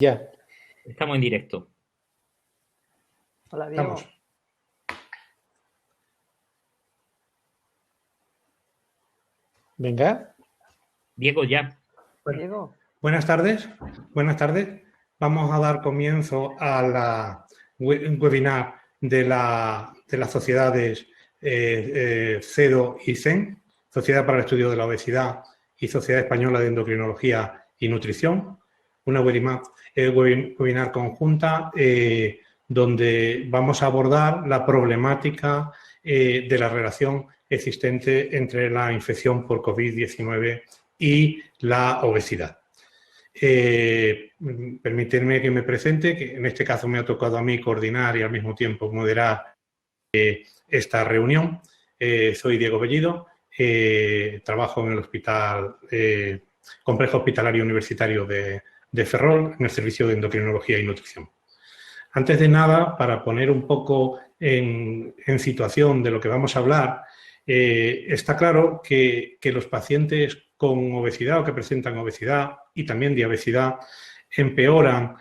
Ya, Estamos en directo. Hola, Diego. estamos. Venga. Diego, ya. Bueno, Diego. buenas tardes. Buenas tardes. Vamos a dar comienzo a la webinar de las sociedades CEDO y CEN, Sociedad para el Estudio de la Obesidad y Sociedad Española de Endocrinología y Nutrición. Una webinar conjunta donde vamos a abordar la problemática de la relación existente entre la infección por COVID-19 y la obesidad. Permíteme que me presente, que en este caso me ha tocado a mí coordinar y al mismo tiempo moderar esta reunión. Soy Diego Bellido, trabajo en el hospital, Complejo Hospitalario Universitario de Ferrol, en el Servicio de Endocrinología y Nutrición. Antes de nada, para poner un poco en situación de lo que vamos a hablar, está claro que los pacientes con obesidad o que presentan obesidad y también diabesidad empeoran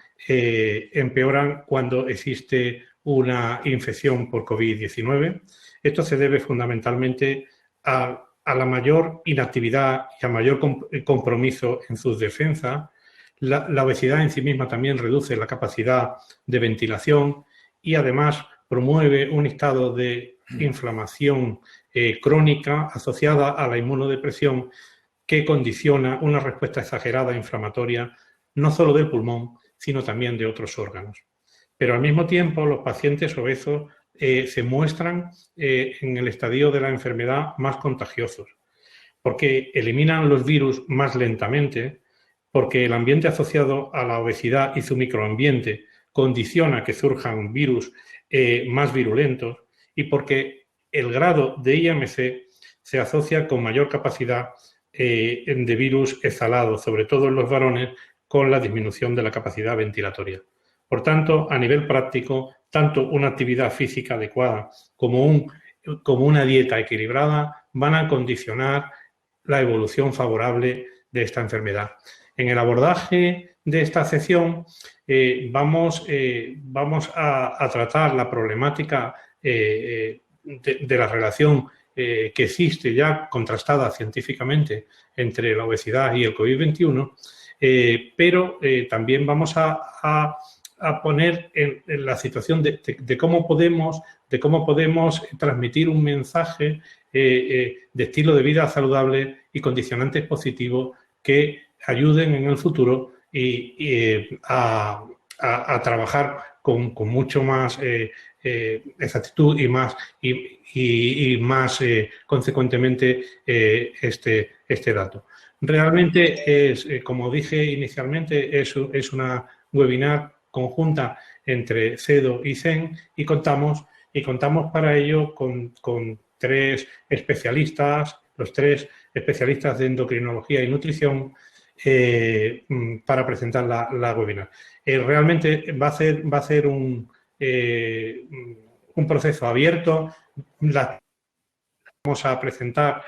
cuando existe una infección por COVID-19. Esto se debe fundamentalmente a la mayor inactividad y a mayor compromiso en sus defensas. La obesidad en sí misma también reduce la capacidad de ventilación y además promueve un estado de inflamación crónica asociada a la inmunodepresión que condiciona una respuesta exagerada inflamatoria no solo del pulmón, sino también de otros órganos. Pero al mismo tiempo los pacientes obesos se muestran en el estadio de la enfermedad más contagiosos, porque eliminan los virus más lentamente, porque el ambiente asociado a la obesidad y su microambiente condiciona que surjan virus más virulentos y porque el grado de IMC se asocia con mayor capacidad de virus exhalado, sobre todo en los varones, con la disminución de la capacidad ventilatoria. Por tanto, a nivel práctico, tanto una actividad física adecuada como una dieta equilibrada van a condicionar la evolución favorable de esta enfermedad. En el abordaje de esta sección vamos a tratar la problemática de la relación que existe ya contrastada científicamente entre la obesidad y el COVID-21, pero también vamos a poner en la situación de cómo podemos transmitir un mensaje de estilo de vida saludable y condicionantes positivos que ayuden en el futuro a trabajar con mucho más exactitud y más consecuentemente este dato. Realmente como dije inicialmente, es una webinar conjunta entre CEDO y CEN y contamos para ello con tres especialistas, los tres especialistas de endocrinología y nutrición para presentar la webinar. Realmente va a ser un proceso abierto. Vamos a presentar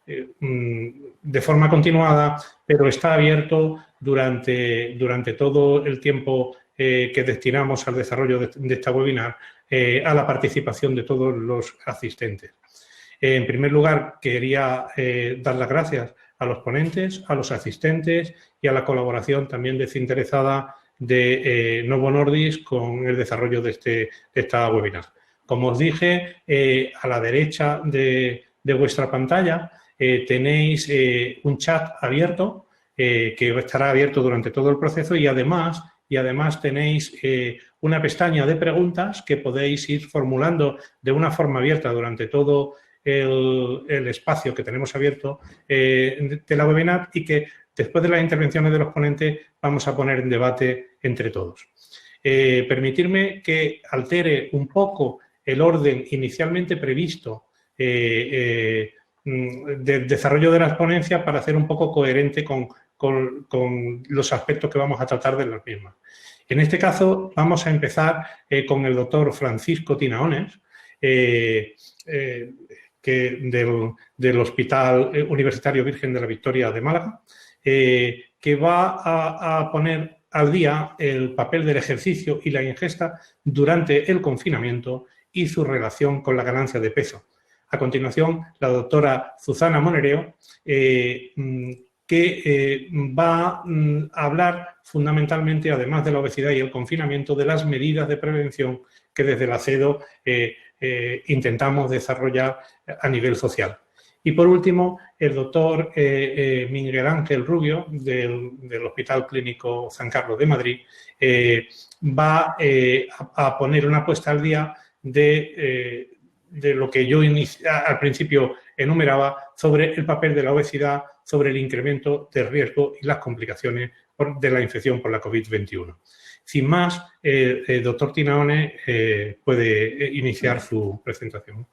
de forma continuada, pero está abierto durante todo el tiempo que destinamos al desarrollo de esta webinar a la participación de todos los asistentes. En primer lugar, quería dar las gracias a los ponentes, a los asistentes y a la colaboración también desinteresada de Novo Nordisk con el desarrollo de esta webinar. Como os dije, a la derecha de vuestra pantalla tenéis un chat abierto que estará abierto durante todo el proceso y además tenéis una pestaña de preguntas que podéis ir formulando de una forma abierta durante todo el espacio que tenemos abierto de la webinar y que después de las intervenciones de los ponentes vamos a poner en debate entre todos. Permitirme que altere un poco el orden inicialmente previsto de desarrollo de las ponencias para hacer un poco coherente con los aspectos que vamos a tratar de las mismas. En este caso vamos a empezar con el doctor Francisco Tinaones, del Hospital Universitario Virgen de la Victoria de Málaga, que va a poner al día el papel del ejercicio y la ingesta durante el confinamiento y su relación con la ganancia de peso. A continuación, la doctora Susana Monereo, que va a hablar fundamentalmente, además de la obesidad y el confinamiento, de las medidas de prevención que desde la CEDO intentamos desarrollar a nivel social. Y por último, el doctor Miguel Ángel Rubio, del Hospital Clínico San Carlos de Madrid, va a poner una puesta al día de lo que yo al principio enumeraba sobre el papel de la obesidad, sobre el incremento de riesgo y las complicaciones de la infección por la COVID-21. Sin más, el doctor Tinaone puede iniciar su presentación.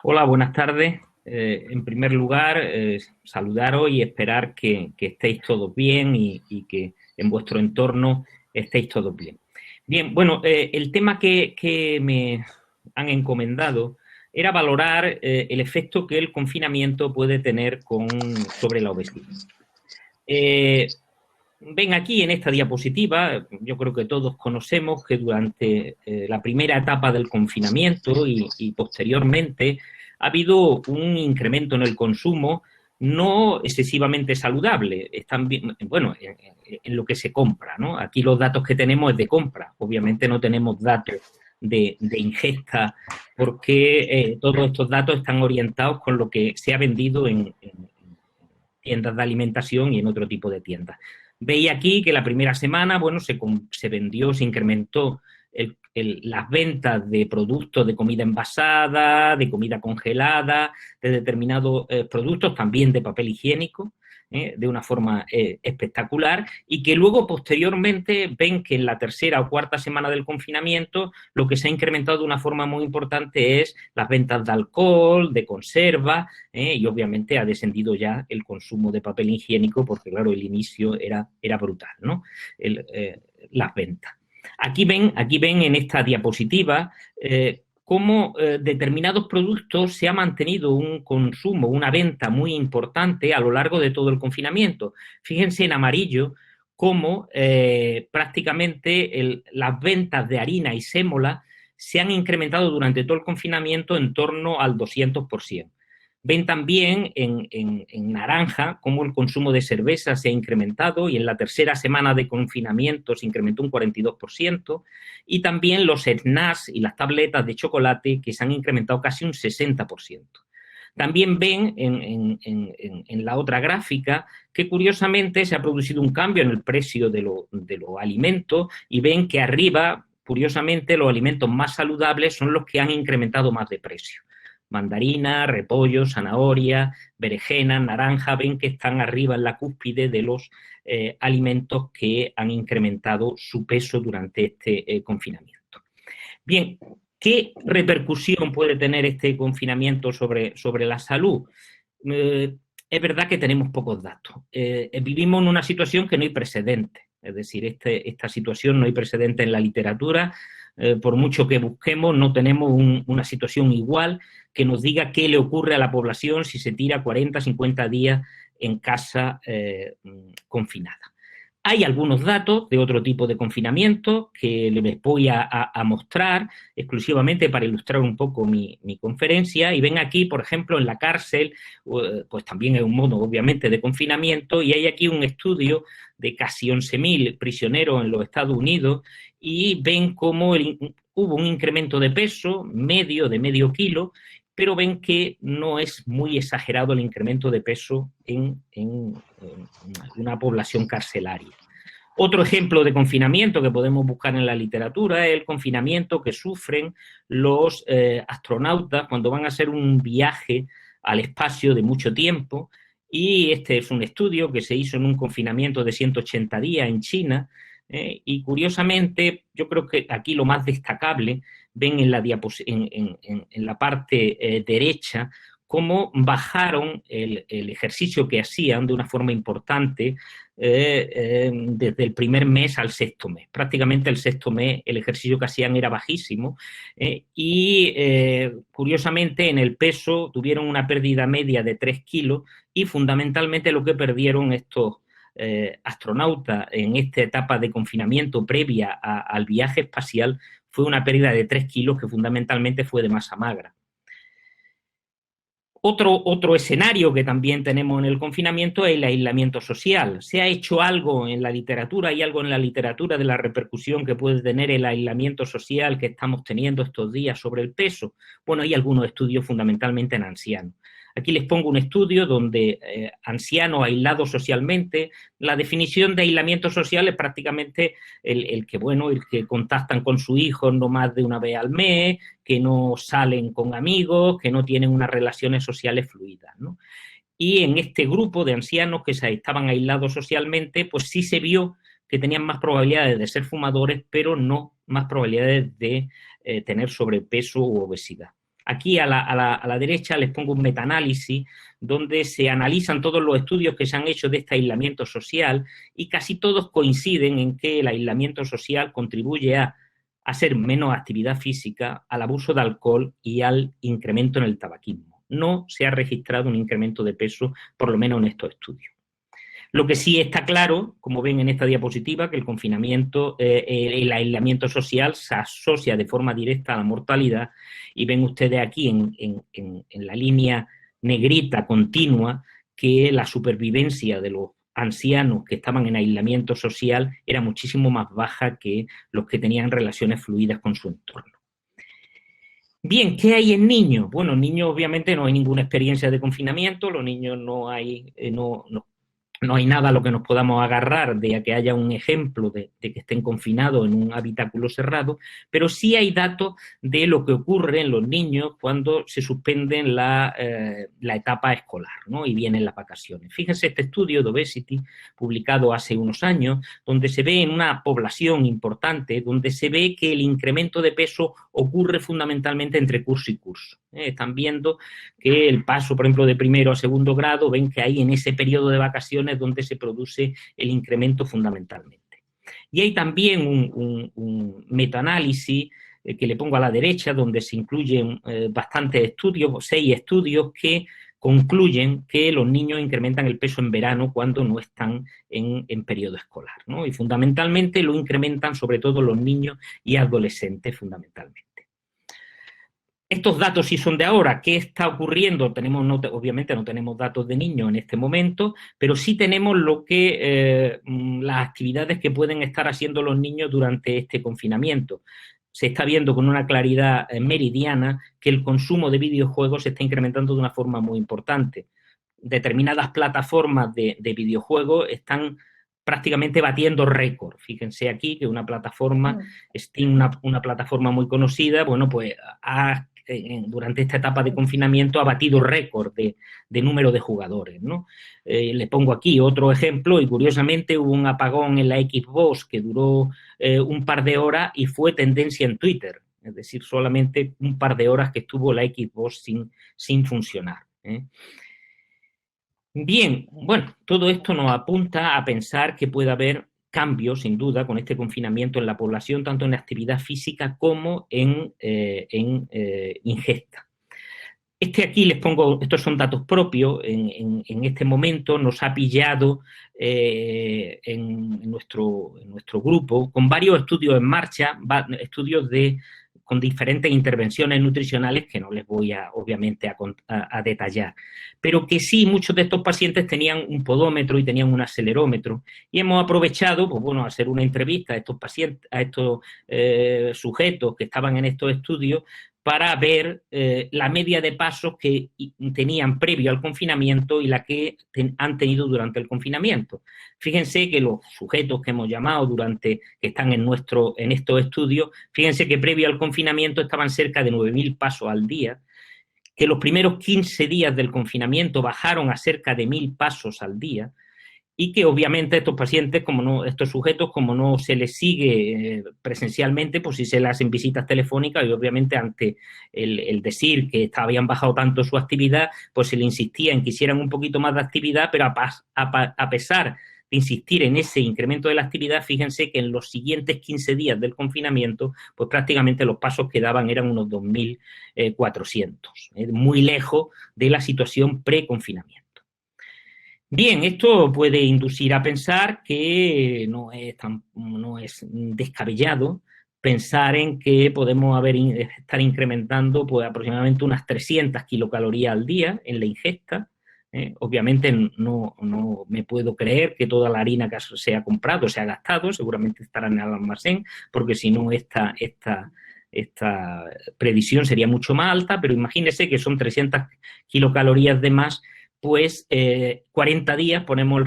Hola, buenas tardes. En primer lugar, saludaros y esperar que estéis todos bien y que en vuestro entorno estéis todos bien. Bien, bueno, el tema que me han encomendado era valorar el efecto que el confinamiento puede tener sobre la obesidad. Ven aquí en esta diapositiva, yo creo que todos conocemos que durante la primera etapa del confinamiento y posteriormente ha habido un incremento en el consumo no excesivamente saludable. Están bien, bueno, en lo que se compra, ¿no? Aquí los datos que tenemos es de compra. Obviamente no tenemos datos de ingesta porque todos estos datos están orientados con lo que se ha vendido en tiendas de alimentación y en otro tipo de tiendas. Veis aquí que la primera semana, bueno, se incrementó las ventas de productos de comida envasada, de comida congelada, de determinados productos, también de papel higiénico, de una forma espectacular, y que luego posteriormente ven que en la tercera o cuarta semana del confinamiento lo que se ha incrementado de una forma muy importante es las ventas de alcohol, de conserva, y obviamente ha descendido ya el consumo de papel higiénico porque, claro, el inicio era brutal, ¿no? Las ventas. Aquí ven en esta diapositiva cómo determinados productos se ha mantenido un consumo, una venta muy importante a lo largo de todo el confinamiento. Fíjense en amarillo cómo prácticamente las ventas de harina y sémola se han incrementado durante todo el confinamiento en torno al 200%. Ven también en naranja cómo el consumo de cerveza se ha incrementado y en la tercera semana de confinamiento se incrementó un 42%, y también los snacks y las tabletas de chocolate que se han incrementado casi un 60%. También ven en la otra gráfica que curiosamente se ha producido un cambio en el precio de los alimentos, y ven que arriba, curiosamente, los alimentos más saludables son los que han incrementado más de precio. Mandarina, repollo, zanahoria, berenjena, naranja, ven que están arriba en la cúspide de los alimentos que han incrementado su peso durante este confinamiento. Bien, ¿qué repercusión puede tener este confinamiento sobre la salud? Es verdad que tenemos pocos datos. Vivimos en una situación que no hay precedente, es decir, esta situación no hay precedente en la literatura. Por mucho que busquemos, no tenemos una situación igual que nos diga qué le ocurre a la población si se tira 40, 50 días en casa confinada. Hay algunos datos de otro tipo de confinamiento que les voy a mostrar exclusivamente para ilustrar un poco mi conferencia. Y ven aquí, por ejemplo, en la cárcel, pues también es un modo, obviamente, de confinamiento, y hay aquí un estudio de casi 11.000 prisioneros en los Estados Unidos, y ven cómo hubo un incremento de peso de medio kilo, pero ven que no es muy exagerado el incremento de peso en una población carcelaria. Otro ejemplo de confinamiento que podemos buscar en la literatura es el confinamiento que sufren los astronautas cuando van a hacer un viaje al espacio de mucho tiempo, y este es un estudio que se hizo en un confinamiento de 180 días en China, y curiosamente yo creo que aquí lo más destacable, ven en la parte derecha cómo bajaron el ejercicio que hacían de una forma importante desde el primer mes al sexto mes. Prácticamente el sexto mes el ejercicio que hacían era bajísimo, y curiosamente en el peso tuvieron una pérdida media de 3 kilos, y fundamentalmente lo que perdieron estos astronauta en esta etapa de confinamiento previa al viaje espacial fue una pérdida de 3 kilos que fundamentalmente fue de masa magra. Otro escenario que también tenemos en el confinamiento es el aislamiento social. ¿Se ha hecho algo en la literatura? ¿Hay algo en la literatura de la repercusión que puede tener el aislamiento social que estamos teniendo estos días sobre el peso? Bueno, hay algunos estudios fundamentalmente en ancianos. Aquí les pongo un estudio donde ancianos aislados socialmente, la definición de aislamiento social es prácticamente el que contactan con su hijo no más de una vez al mes, que no salen con amigos, que no tienen unas relaciones sociales fluidas, ¿no? Y en este grupo de ancianos que estaban aislados socialmente, pues sí se vio que tenían más probabilidades de ser fumadores, pero no más probabilidades de tener sobrepeso u obesidad. Aquí a la derecha les pongo un metaanálisis donde se analizan todos los estudios que se han hecho de este aislamiento social y casi todos coinciden en que el aislamiento social contribuye a hacer menos actividad física, al abuso de alcohol y al incremento en el tabaquismo. No se ha registrado un incremento de peso, por lo menos en estos estudios. Lo que sí está claro, como ven en esta diapositiva, que el confinamiento, el aislamiento social se asocia de forma directa a la mortalidad y ven ustedes aquí en la línea negrita continua que la supervivencia de los ancianos que estaban en aislamiento social era muchísimo más baja que los que tenían relaciones fluidas con su entorno. Bien, ¿qué hay en niños? Bueno, en niños obviamente no hay ninguna experiencia de confinamiento, los niños no hay nada a lo que nos podamos agarrar de que haya un ejemplo de que estén confinados en un habitáculo cerrado, pero sí hay datos de lo que ocurre en los niños cuando se suspenden la etapa escolar, ¿no? Y vienen las vacaciones. Fíjense este estudio de Obesity, publicado hace unos años, donde se ve en una población importante, donde se ve que el incremento de peso ocurre fundamentalmente entre curso y curso. Están viendo que el paso, por ejemplo, de primero a segundo grado, ven que hay en ese periodo de vacaciones donde se produce el incremento fundamentalmente. Y hay también un metaanálisis que le pongo a la derecha, donde se incluyen bastantes estudios, 6 estudios que concluyen que los niños incrementan el peso en verano cuando no están en periodo escolar, ¿no? Y fundamentalmente lo incrementan sobre todo los niños y adolescentes fundamentalmente. Estos datos sí son de ahora. ¿Qué está ocurriendo? Obviamente no tenemos datos de niños en este momento, pero sí tenemos las actividades que pueden estar haciendo los niños durante este confinamiento. Se está viendo con una claridad meridiana que el consumo de videojuegos se está incrementando de una forma muy importante. Determinadas plataformas de videojuegos están prácticamente batiendo récord. Fíjense aquí que una plataforma, Steam, una plataforma muy conocida, bueno, pues durante esta etapa de confinamiento ha batido récord de número de jugadores, ¿no? Le pongo aquí otro ejemplo y curiosamente hubo un apagón en la Xbox que duró un par de horas y fue tendencia en Twitter, es decir, solamente un par de horas que estuvo la Xbox sin funcionar, ¿eh? Bien, bueno, todo esto nos apunta a pensar que puede haber cambios, sin duda, con este confinamiento en la población, tanto en actividad física como en ingesta. Aquí les pongo, estos son datos propios, en este momento nos ha pillado en nuestro grupo, con varios estudios en marcha, estudios con diferentes intervenciones nutricionales que no les voy obviamente a detallar, pero que sí muchos de estos pacientes tenían un podómetro y tenían un acelerómetro y hemos aprovechado, pues bueno, a hacer una entrevista a estos pacientes, a estos sujetos que estaban en estos estudios para ver la media de pasos que tenían previo al confinamiento y la que han tenido durante el confinamiento. Fíjense que los sujetos que hemos llamado que están en estos estudios, fíjense que previo al confinamiento estaban cerca de 9.000 pasos al día, que los primeros 15 días del confinamiento bajaron a cerca de 1.000 pasos al día, y que obviamente estos pacientes, estos sujetos, como no se les sigue presencialmente, pues sí se les hacen visitas telefónicas y obviamente ante el decir que habían bajado tanto su actividad, pues se les insistía en que hicieran un poquito más de actividad, pero a pesar de insistir en ese incremento de la actividad, fíjense que en los siguientes 15 días del confinamiento, pues prácticamente los pasos que daban eran unos 2.400, muy lejos de la situación pre-confinamiento. Bien, esto puede inducir a pensar que no es descabellado pensar en que podemos estar incrementando pues, aproximadamente unas 300 kilocalorías al día en la ingesta. Obviamente no me puedo creer que toda la harina que se ha comprado se ha gastado, seguramente estará en el almacén, porque si no esta previsión sería mucho más alta, pero imagínese que son 300 kilocalorías de más, pues 40 días, ponemos el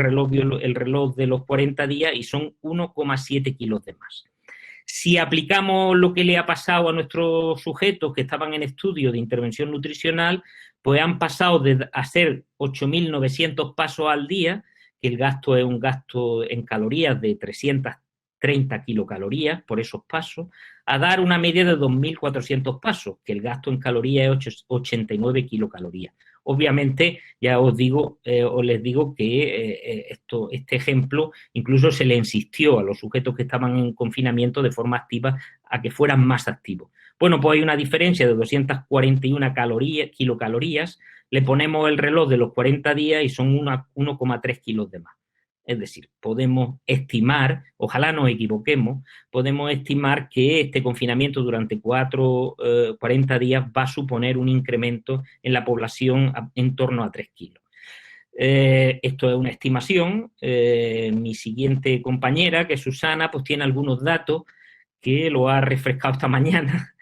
reloj de los 40 días y son 1,7 kilos de más. Si aplicamos lo que le ha pasado a nuestros sujetos que estaban en estudio de intervención nutricional, pues han pasado de hacer 8.900 pasos al día, que el gasto es un gasto en calorías de 330 kilocalorías por esos pasos, a dar una media de 2.400 pasos, que el gasto en calorías es 89 kilocalorías. Obviamente, ya os les digo que este ejemplo incluso se le insistió a los sujetos que estaban en confinamiento de forma activa a que fueran más activos. Bueno, pues hay una diferencia de 241 kilocalorías, le ponemos el reloj de los 40 días y son 1,3 kilos de más. Es decir, podemos estimar, ojalá nos equivoquemos, podemos estimar que este confinamiento durante 40 días va a suponer un incremento en la población en torno a 3 kilos. Esto es una estimación. Mi siguiente compañera, que es Susana, pues tiene algunos datos que lo ha refrescado esta mañana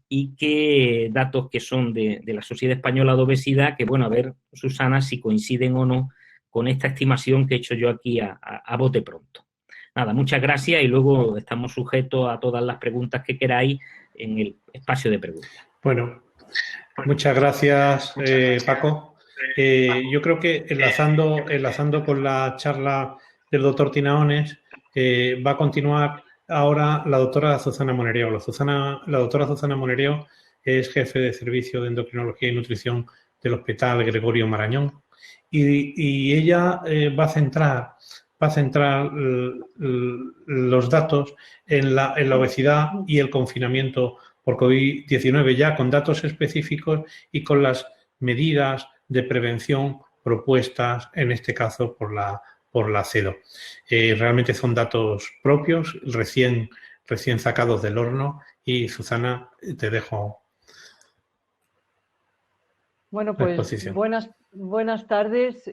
y que datos que son de la Sociedad Española de Obesidad, que bueno, a ver, Susana, si coinciden o no con esta estimación que he hecho yo aquí a bote pronto. Nada, muchas gracias y luego estamos sujetos a todas las preguntas que queráis en el espacio de preguntas. Bueno, muchas gracias, Paco. Yo creo que enlazando con la charla del doctor Tinaones, va a continuar ahora la doctora Susana Monereo. La doctora Susana Monereo es jefe de servicio de endocrinología y nutrición del Hospital Gregorio Marañón y ella va a centrar los datos en la obesidad y el confinamiento por COVID-19, ya con datos específicos y con las medidas de prevención propuestas, en este caso, por la CEDO. Realmente son datos propios, recién sacados del horno y, Susana, te dejo Bueno, la pues exposición. buenas tardes.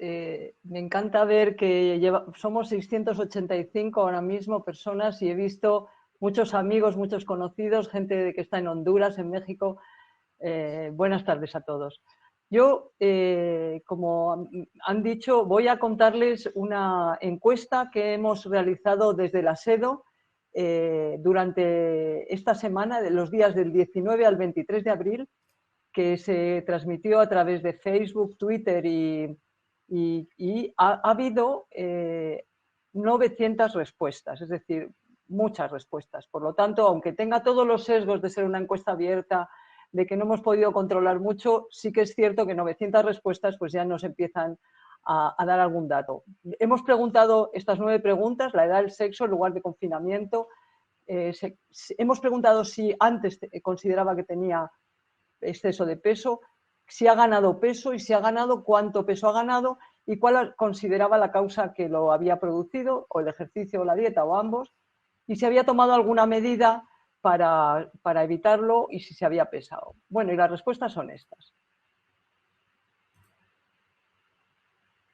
Me encanta ver que somos 685 ahora mismo personas y he visto muchos amigos, muchos conocidos, gente que está en Honduras, en México. Buenas tardes a todos. Yo, como han dicho, voy a contarles una encuesta que hemos realizado desde la SEDO durante esta semana, de los días del 19 al 23 de abril, que se transmitió a través de Facebook, Twitter y ha habido 900 respuestas, es decir, muchas respuestas. Por lo tanto, aunque tenga todos los sesgos de ser una encuesta abierta, de que no hemos podido controlar mucho, sí que es cierto que 900 respuestas pues ya nos empiezan a dar algún dato. Hemos preguntado estas 9 preguntas: la edad, el sexo, el lugar de confinamiento. Hemos preguntado si antes consideraba que tenía exceso de peso, si ha ganado peso y si ha ganado, cuánto peso ha ganado y cuál consideraba la causa que lo había producido, o el ejercicio o la dieta o ambos, y si había tomado alguna medida para evitarlo y si se había pesado. Bueno, y las respuestas son estas.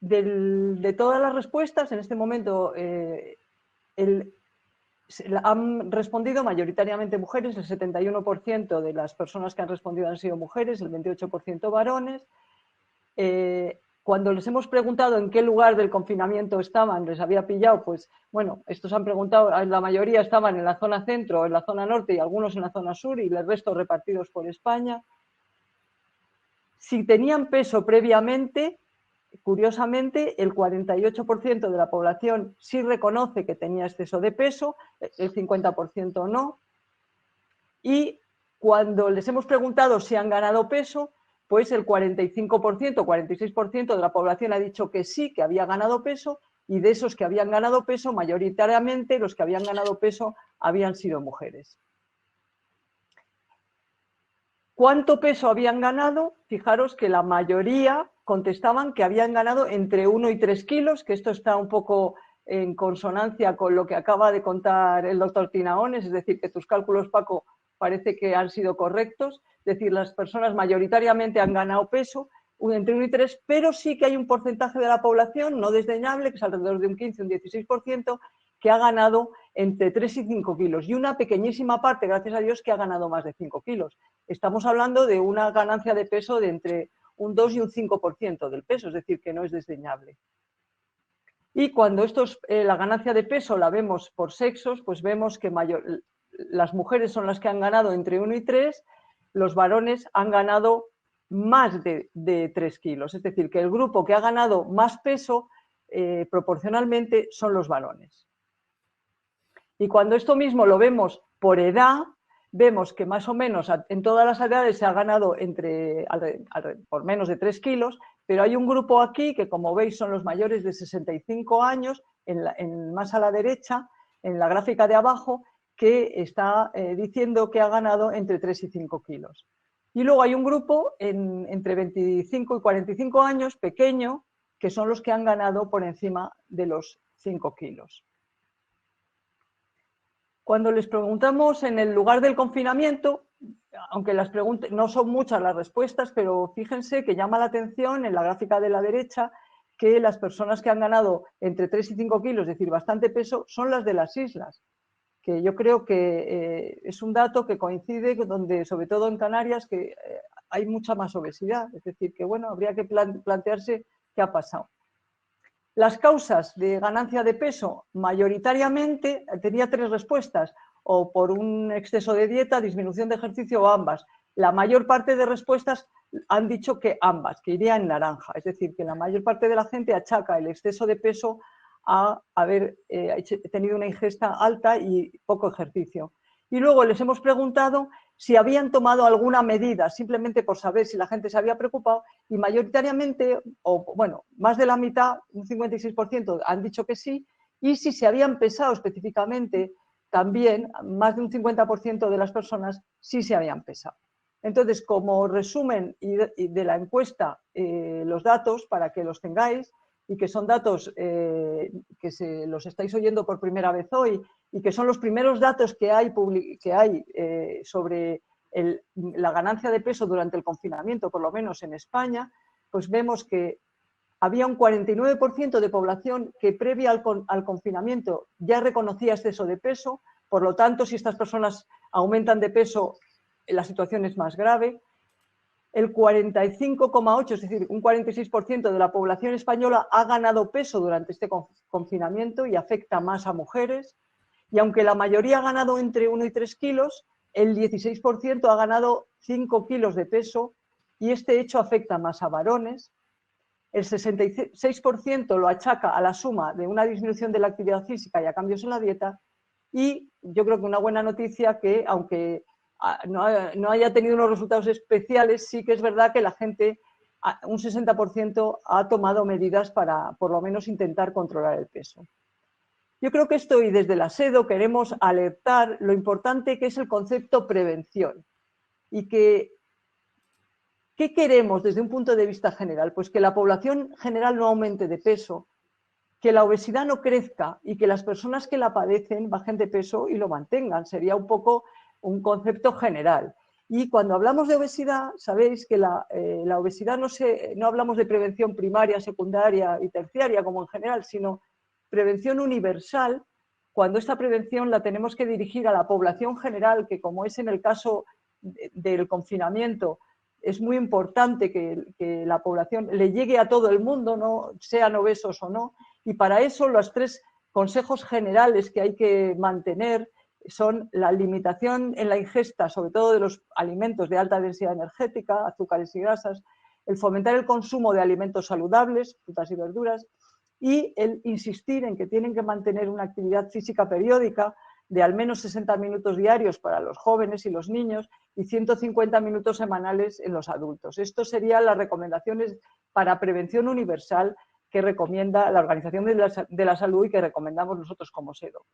De todas las respuestas, en este momento han respondido mayoritariamente mujeres. El 71% de las personas que han respondido han sido mujeres, el 28% varones. Cuando les hemos preguntado en qué lugar del confinamiento estaban, les había pillado, pues bueno, estos han preguntado, la mayoría estaban en la zona centro, en la zona norte y algunos en la zona sur y el resto repartidos por España. Si tenían peso previamente, curiosamente, el 48% de la población sí reconoce que tenía exceso de peso, el 50% no. Y cuando les hemos preguntado si han ganado peso, pues el 45%, 46% de la población ha dicho que sí, que había ganado peso, y de esos que habían ganado peso, mayoritariamente los que habían ganado peso habían sido mujeres. ¿Cuánto peso habían ganado? Fijaros que la mayoría contestaban que habían ganado entre 1 y 3 kilos, que esto está un poco en consonancia con lo que acaba de contar el doctor Tinaones, es decir, que tus cálculos, Paco, parece que han sido correctos, es decir, las personas mayoritariamente han ganado peso, entre 1 y 3, pero sí que hay un porcentaje de la población no desdeñable, que es alrededor de un 15, un 16%, que ha ganado entre 3 y 5 kilos, y una pequeñísima parte, gracias a Dios, que ha ganado más de 5 kilos. Estamos hablando de una ganancia de peso de entre un 2 y un 5% del peso, es decir, que no es desdeñable. Y cuando la ganancia de peso la vemos por sexos, pues vemos que las mujeres son las que han ganado entre 1 y 3, los varones han ganado más de 3 kilos. Es decir, que el grupo que ha ganado más peso proporcionalmente son los varones. Y cuando esto mismo lo vemos por edad, vemos que más o menos en todas las edades se ha ganado por menos de 3 kilos, pero hay un grupo aquí que, como veis, son los mayores de 65 años, más a la derecha, en la gráfica de abajo, que está diciendo que ha ganado entre 3 y 5 kilos. Y luego hay un grupo entre 25 y 45 años, pequeño, que son los que han ganado por encima de los 5 kilos. Cuando les preguntamos en el lugar del confinamiento, aunque las preguntas no son muchas las respuestas, pero fíjense que llama la atención en la gráfica de la derecha que las personas que han ganado entre 3 y 5 kilos, es decir, bastante peso, son las de las islas, que yo creo que es un dato que coincide donde, sobre todo en Canarias, que hay mucha más obesidad, es decir, que bueno, habría que plantearse qué ha pasado. Las causas de ganancia de peso, mayoritariamente, tenía 3 respuestas, o por un exceso de dieta, disminución de ejercicio o ambas. La mayor parte de respuestas han dicho que ambas, que iría en naranja. Es decir, que la mayor parte de la gente achaca el exceso de peso a haber tenido una ingesta alta y poco ejercicio. Y luego les hemos preguntado si habían tomado alguna medida, simplemente por saber si la gente se había preocupado, y mayoritariamente, o bueno, más de la mitad, un 56%, han dicho que sí, y si se habían pesado específicamente, también más de un 50% de las personas sí se habían pesado. Entonces, como resumen de la encuesta, los datos, para que los tengáis, y que son datos que los estáis oyendo por primera vez hoy, y que son los primeros datos que hay sobre la ganancia de peso durante el confinamiento, por lo menos en España, pues vemos que había un 49% de población que previa al confinamiento ya reconocía exceso de peso, por lo tanto, si estas personas aumentan de peso, la situación es más grave. El 45,8%, es decir, un 46% de la población española ha ganado peso durante este confinamiento y afecta más a mujeres. Y aunque la mayoría ha ganado entre 1 y 3 kilos, el 16% ha ganado 5 kilos de peso y este hecho afecta más a varones. El 66% lo achaca a la suma de una disminución de la actividad física y a cambios en la dieta. Y yo creo que una buena noticia que, aunque no haya tenido unos resultados especiales, sí que es verdad que la gente, un 60%, ha tomado medidas para por lo menos intentar controlar el peso. Yo creo que esto, y desde la SEDO queremos alertar lo importante que es el concepto prevención y que ¿qué queremos desde un punto de vista general? Pues que la población general no aumente de peso, que la obesidad no crezca y que las personas que la padecen bajen de peso y lo mantengan. Sería un poco un concepto general. Y cuando hablamos de obesidad, sabéis que la obesidad no hablamos de prevención primaria, secundaria y terciaria como en general, sino prevención universal, cuando esta prevención la tenemos que dirigir a la población general, que como es en el caso del confinamiento, es muy importante que la población le llegue a todo el mundo, ¿no? Sean obesos o no, y para eso los 3 consejos generales que hay que mantener son la limitación en la ingesta, sobre todo de los alimentos de alta densidad energética, azúcares y grasas, el fomentar el consumo de alimentos saludables, frutas y verduras, y el insistir en que tienen que mantener una actividad física periódica de al menos 60 minutos diarios para los jóvenes y los niños y 150 minutos semanales en los adultos. Esto serían las recomendaciones para prevención universal que recomienda la Organización de la Salud y que recomendamos nosotros como SEDO.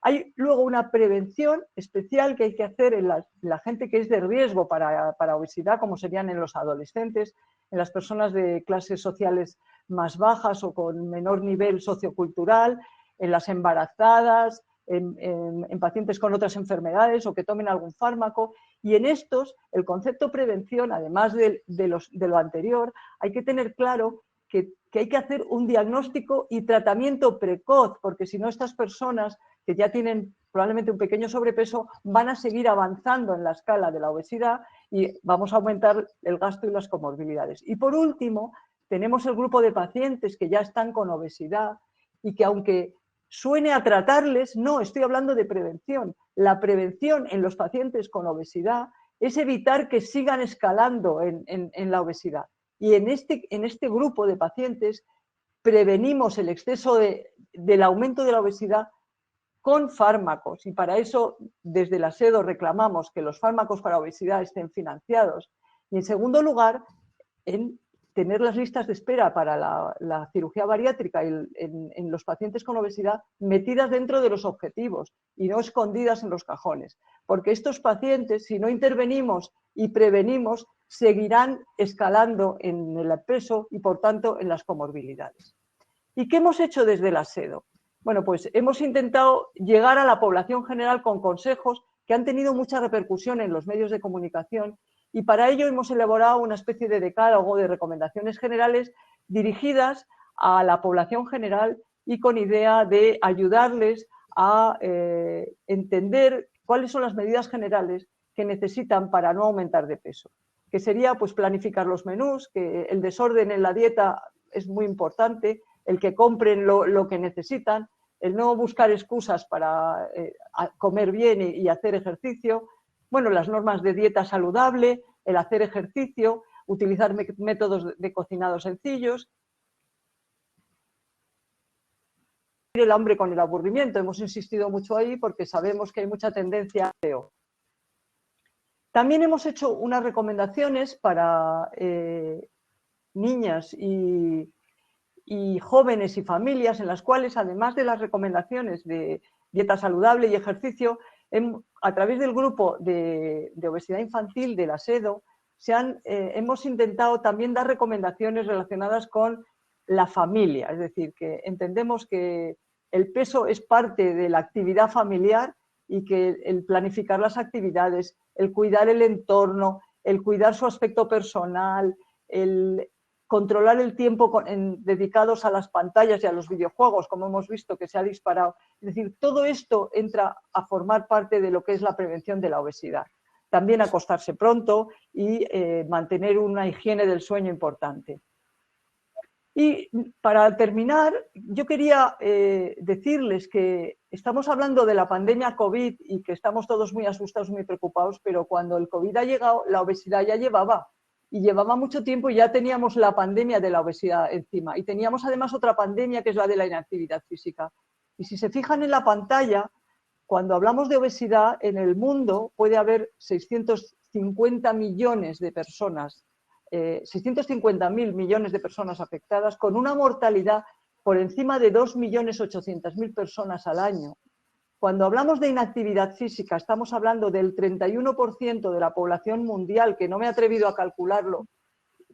Hay luego una prevención especial que hay que hacer en la gente que es de riesgo para obesidad, como serían en los adolescentes, en las personas de clases sociales más bajas o con menor nivel sociocultural, en las embarazadas, en pacientes con otras enfermedades o que tomen algún fármaco. Y en estos, el concepto prevención, además de lo anterior, hay que tener claro que hay que hacer un diagnóstico y tratamiento precoz, porque si no estas personas que ya tienen probablemente un pequeño sobrepeso van a seguir avanzando en la escala de la obesidad y vamos a aumentar el gasto y las comorbilidades. Y por último, tenemos el grupo de pacientes que ya están con obesidad y que aunque suene a tratarles, no, estoy hablando de prevención. La prevención en los pacientes con obesidad es evitar que sigan escalando en la obesidad. Y en este grupo de pacientes prevenimos el exceso del aumento de la obesidad con fármacos. Y para eso, desde la SEDO reclamamos que los fármacos para obesidad estén financiados. Y en segundo lugar, en tener las listas de espera para la cirugía bariátrica en los pacientes con obesidad metidas dentro de los objetivos y no escondidas en los cajones. Porque estos pacientes, si no intervenimos y prevenimos, seguirán escalando en el peso y, por tanto, en las comorbilidades. ¿Y qué hemos hecho desde la SEDO? Bueno, pues hemos intentado llegar a la población general con consejos que han tenido mucha repercusión en los medios de comunicación y para ello hemos elaborado una especie de decálogo de recomendaciones generales dirigidas a la población general y con idea de ayudarles a entender cuáles son las medidas generales que necesitan para no aumentar de peso. Que sería pues planificar los menús, que el desorden en la dieta es muy importante, el que compren lo que necesitan, el no buscar excusas para comer bien y hacer ejercicio, bueno, las normas de dieta saludable, el hacer ejercicio, utilizar métodos de cocinado sencillos. El hambre con el aburrimiento, hemos insistido mucho ahí porque sabemos que hay mucha tendencia a SEO. También hemos hecho unas recomendaciones para niñas y jóvenes y familias en las cuales, además de las recomendaciones de dieta saludable y ejercicio, a través del grupo de obesidad infantil de la SEDO, hemos intentado también dar recomendaciones relacionadas con la familia, es decir, que entendemos que el peso es parte de la actividad familiar y que el planificar las actividades, el cuidar el entorno, el cuidar su aspecto personal, el controlar el tiempo dedicados a las pantallas y a los videojuegos, como hemos visto que se ha disparado. Es decir, todo esto entra a formar parte de lo que es la prevención de la obesidad. También acostarse pronto y mantener una higiene del sueño importante. Y para terminar, yo quería decirles que estamos hablando de la pandemia COVID y que estamos todos muy asustados, muy preocupados, pero cuando el COVID ha llegado, la obesidad ya llevaba mucho tiempo y ya teníamos la pandemia de la obesidad encima. Y teníamos además otra pandemia que es la de la inactividad física. Y si se fijan en la pantalla, cuando hablamos de obesidad, en el mundo puede haber 650 millones de personas, 650.000 millones de personas afectadas, con una mortalidad por encima de 2.800.000 personas al año. Cuando hablamos de inactividad física, estamos hablando del 31% de la población mundial, que no me he atrevido a calcularlo,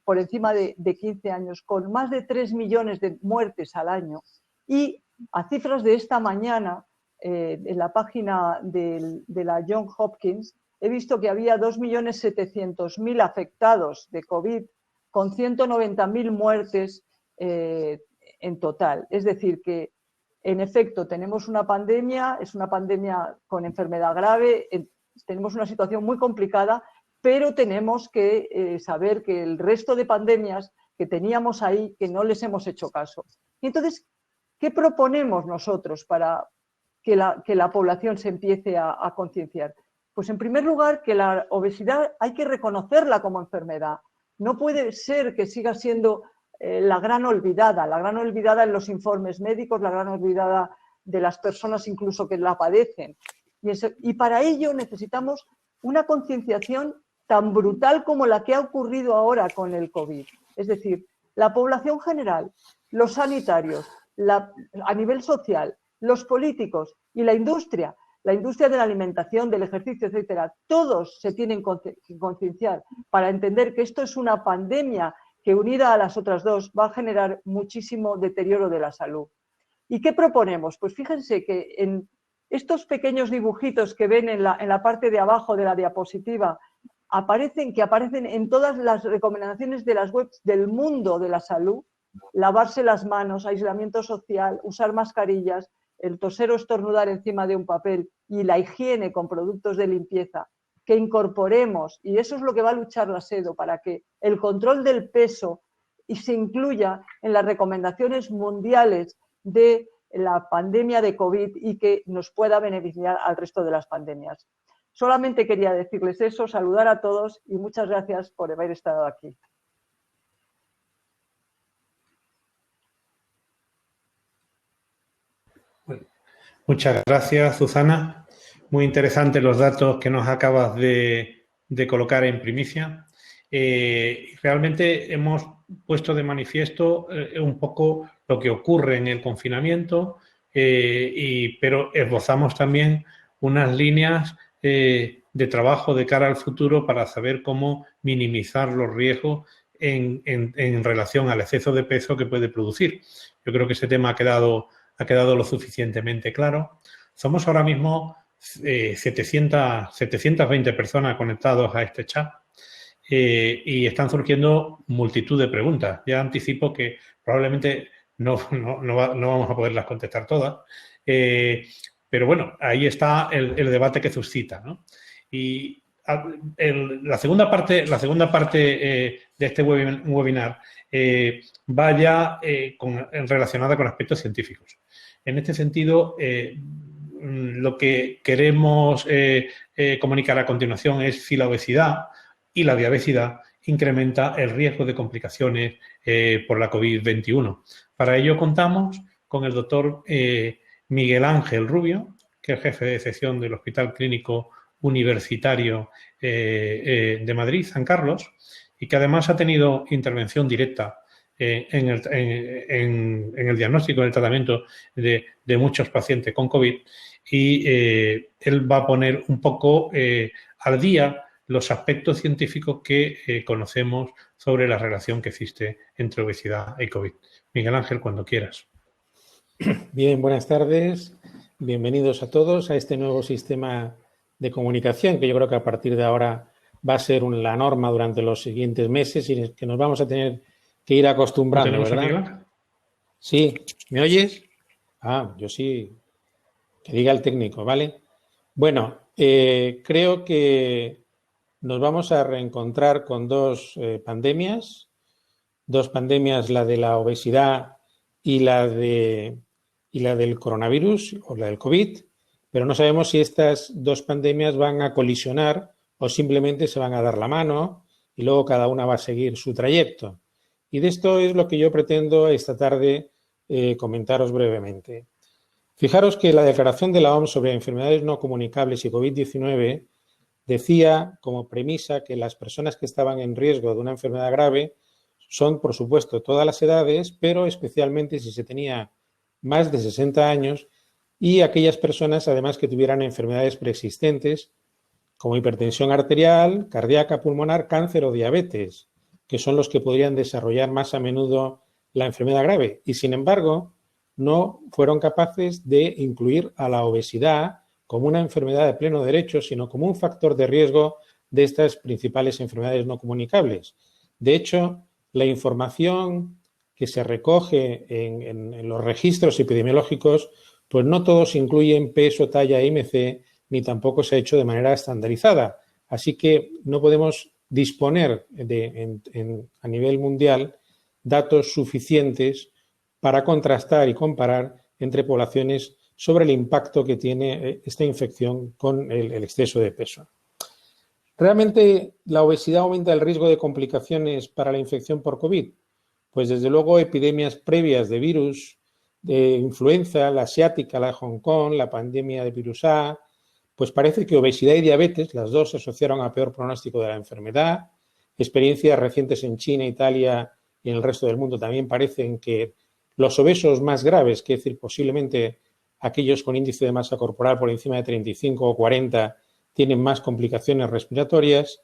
por encima de 15 años, con más de 3 millones de muertes al año. Y a cifras de esta mañana, en la página de la Johns Hopkins, he visto que había 2.700.000 afectados de COVID, con 190.000 muertes en total. Es decir, que en efecto tenemos una pandemia, es una pandemia con enfermedad grave, tenemos una situación muy complicada, pero tenemos que saber que el resto de pandemias que teníamos ahí, que no les hemos hecho caso. Y entonces, ¿qué proponemos nosotros para que la población se empiece a concienciar? Pues en primer lugar, que la obesidad hay que reconocerla como enfermedad. No puede ser que siga siendo la gran olvidada en los informes médicos, la gran olvidada de las personas incluso que la padecen. Y para ello necesitamos una concienciación tan brutal como la que ha ocurrido ahora con el COVID. Es decir, la población general, los sanitarios, a nivel social, los políticos y la industria de la alimentación, del ejercicio, etcétera, todos se tienen que concienciar para entender que esto es una pandemia que, unida a las otras dos, va a generar muchísimo deterioro de la salud. ¿Y qué proponemos? Pues fíjense que en estos pequeños dibujitos que ven en la parte de abajo de la diapositiva aparecen en todas las recomendaciones de las webs del mundo de la salud: lavarse las manos, aislamiento social, usar mascarillas, el toser o estornudar encima de un papel y la higiene con productos de limpieza, que incorporemos, y eso es lo que va a luchar la SEDO, para que el control del peso se incluya en las recomendaciones mundiales de la pandemia de COVID y que nos pueda beneficiar al resto de las pandemias. Solamente quería decirles eso, saludar a todos y muchas gracias por haber estado aquí. Muchas gracias, Susana. Muy interesantes los datos que nos acabas de colocar en primicia. Realmente hemos puesto de manifiesto un poco lo que ocurre en el confinamiento, pero esbozamos también unas líneas de trabajo de cara al futuro para saber cómo minimizar los riesgos en relación al exceso de peso que puede producir. Yo creo que ese tema ha quedado lo suficientemente claro. Somos ahora mismo 720 personas conectados a este chat y están surgiendo multitud de preguntas. Ya anticipo que probablemente no vamos a poderlas contestar todas, pero bueno, ahí está el debate que suscita, ¿no? Y la segunda parte de este webinar va ya relacionada con aspectos científicos. En este sentido, lo que queremos comunicar a continuación es si la obesidad y la diabetes incrementa el riesgo de complicaciones por la COVID-21. Para ello contamos con el doctor Miguel Ángel Rubio, que es jefe de sección del Hospital Clínico Universitario de Madrid, San Carlos, y que además ha tenido intervención directa en el diagnóstico, en el tratamiento de muchos pacientes con COVID, y él va a poner un poco al día los aspectos científicos que conocemos sobre la relación que existe entre obesidad y COVID. Miguel Ángel, cuando quieras. Bien, buenas tardes. Bienvenidos a todos a este nuevo sistema de comunicación que yo creo que a partir de ahora va a ser la norma durante los siguientes meses y que nos vamos a tener que ir acostumbrando, ¿verdad? Sí, ¿me oyes? Ah, yo sí. Que diga el técnico, ¿vale? Bueno, creo que nos vamos a reencontrar con dos pandemias, la de la obesidad y la del coronavirus o la del COVID, pero no sabemos si estas dos pandemias van a colisionar o simplemente se van a dar la mano y luego cada una va a seguir su trayecto. Y de esto es lo que yo pretendo esta tarde comentaros brevemente. Fijaros que la declaración de la OMS sobre enfermedades no comunicables y COVID-19 decía como premisa que las personas que estaban en riesgo de una enfermedad grave son, por supuesto, todas las edades, pero especialmente si se tenía más de 60 años y aquellas personas, además, que tuvieran enfermedades preexistentes como hipertensión arterial, cardíaca, pulmonar, cáncer o diabetes, que son los que podrían desarrollar más a menudo la enfermedad grave. Y, sin embargo, no fueron capaces de incluir a la obesidad como una enfermedad de pleno derecho, sino como un factor de riesgo de estas principales enfermedades no comunicables. De hecho, la información que se recoge en los registros epidemiológicos, pues no todos incluyen peso, talla, IMC, ni tampoco se ha hecho de manera estandarizada. Así que no podemos disponer a nivel mundial datos suficientes para contrastar y comparar entre poblaciones sobre el impacto que tiene esta infección con el exceso de peso. ¿Realmente la obesidad aumenta el riesgo de complicaciones para la infección por COVID? Pues desde luego epidemias previas de virus, de influenza, la asiática, la de Hong Kong, la pandemia de virus A, pues parece que obesidad y diabetes, las dos se asociaron a peor pronóstico de la enfermedad. Experiencias recientes en China, Italia y en el resto del mundo también parecen que los obesos más graves, que es decir, posiblemente aquellos con índice de masa corporal por encima de 35 o 40, tienen más complicaciones respiratorias.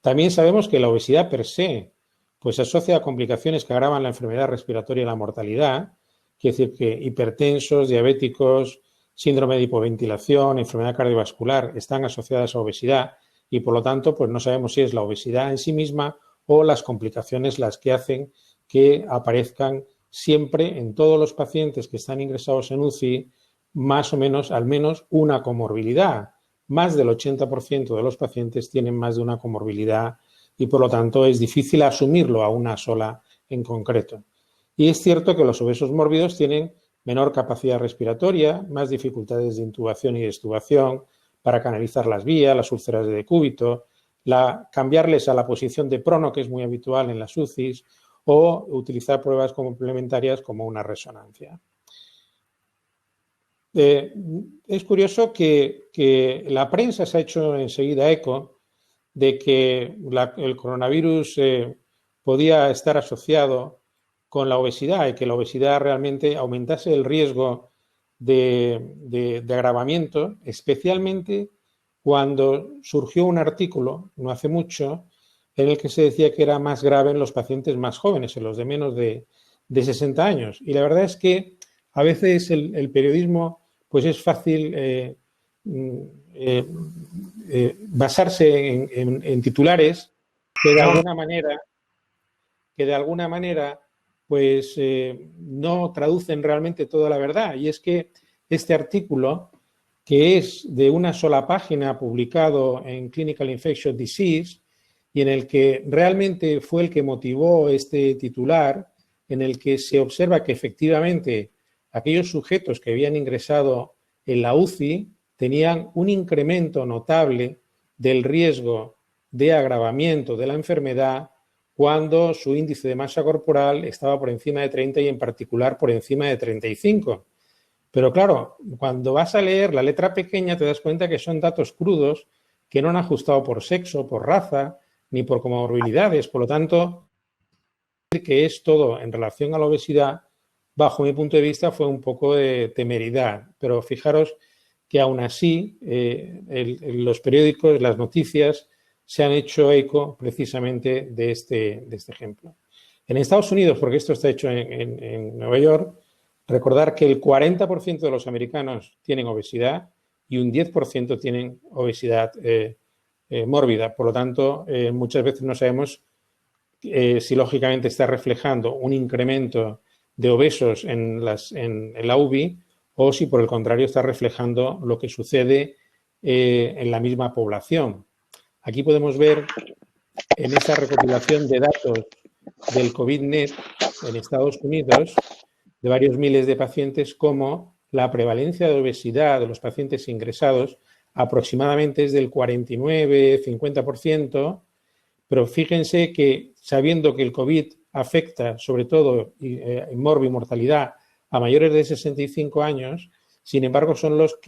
También sabemos que la obesidad per se pues se asocia a complicaciones que agravan la enfermedad respiratoria y la mortalidad, quiere decir que hipertensos, diabéticos, síndrome de hipoventilación, enfermedad cardiovascular están asociadas a obesidad y por lo tanto pues no sabemos si es la obesidad en sí misma o las complicaciones las que hacen que aparezcan siempre en todos los pacientes que están ingresados en UCI más o menos al menos una comorbilidad. Más del 80% de los pacientes tienen más de una comorbilidad y por lo tanto es difícil asumirlo a una sola en concreto. Y es cierto que los obesos mórbidos tienen menor capacidad respiratoria, más dificultades de intubación y de extubación para canalizar las vías, las úlceras de decúbito, cambiarles a la posición de prono, que es muy habitual en las UCIs, o utilizar pruebas complementarias como una resonancia. Es curioso que la prensa se ha hecho enseguida eco de que el coronavirus podía estar asociado con la obesidad y que la obesidad realmente aumentase el riesgo de agravamiento, especialmente cuando surgió un artículo, no hace mucho, en el que se decía que era más grave en los pacientes más jóvenes, en los de menos de 60 años. Y la verdad es que a veces el periodismo pues es fácil basarse en titulares que de alguna manera pues no traducen realmente toda la verdad. Y es que este artículo, que es de una sola página publicado en Clinical Infectious Disease y en el que realmente fue el que motivó este titular, en el que se observa que efectivamente aquellos sujetos que habían ingresado en la UCI tenían un incremento notable del riesgo de agravamiento de la enfermedad cuando su índice de masa corporal estaba por encima de 30 y en particular por encima de 35. Pero claro, cuando vas a leer la letra pequeña te das cuenta que son datos crudos que no han ajustado por sexo, por raza, ni por comorbilidades. Por lo tanto, que es todo en relación a la obesidad, bajo mi punto de vista, fue un poco de temeridad. Pero fijaros que aún así los periódicos, las noticias, se han hecho eco precisamente de este ejemplo. En Estados Unidos, porque esto está hecho en Nueva York, recordar que el 40% de los americanos tienen obesidad y un 10% tienen obesidad mórbida. Por lo tanto, muchas veces no sabemos si lógicamente está reflejando un incremento de obesos en la UBI o si por el contrario está reflejando lo que sucede en la misma población. Aquí podemos ver en esta recopilación de datos del COVID-19 en Estados Unidos de varios miles de pacientes cómo la prevalencia de obesidad de los pacientes ingresados aproximadamente es del 49-50%, pero fíjense que sabiendo que el COVID afecta sobre todo en morbimortalidad a mayores de 65 años, sin embargo son los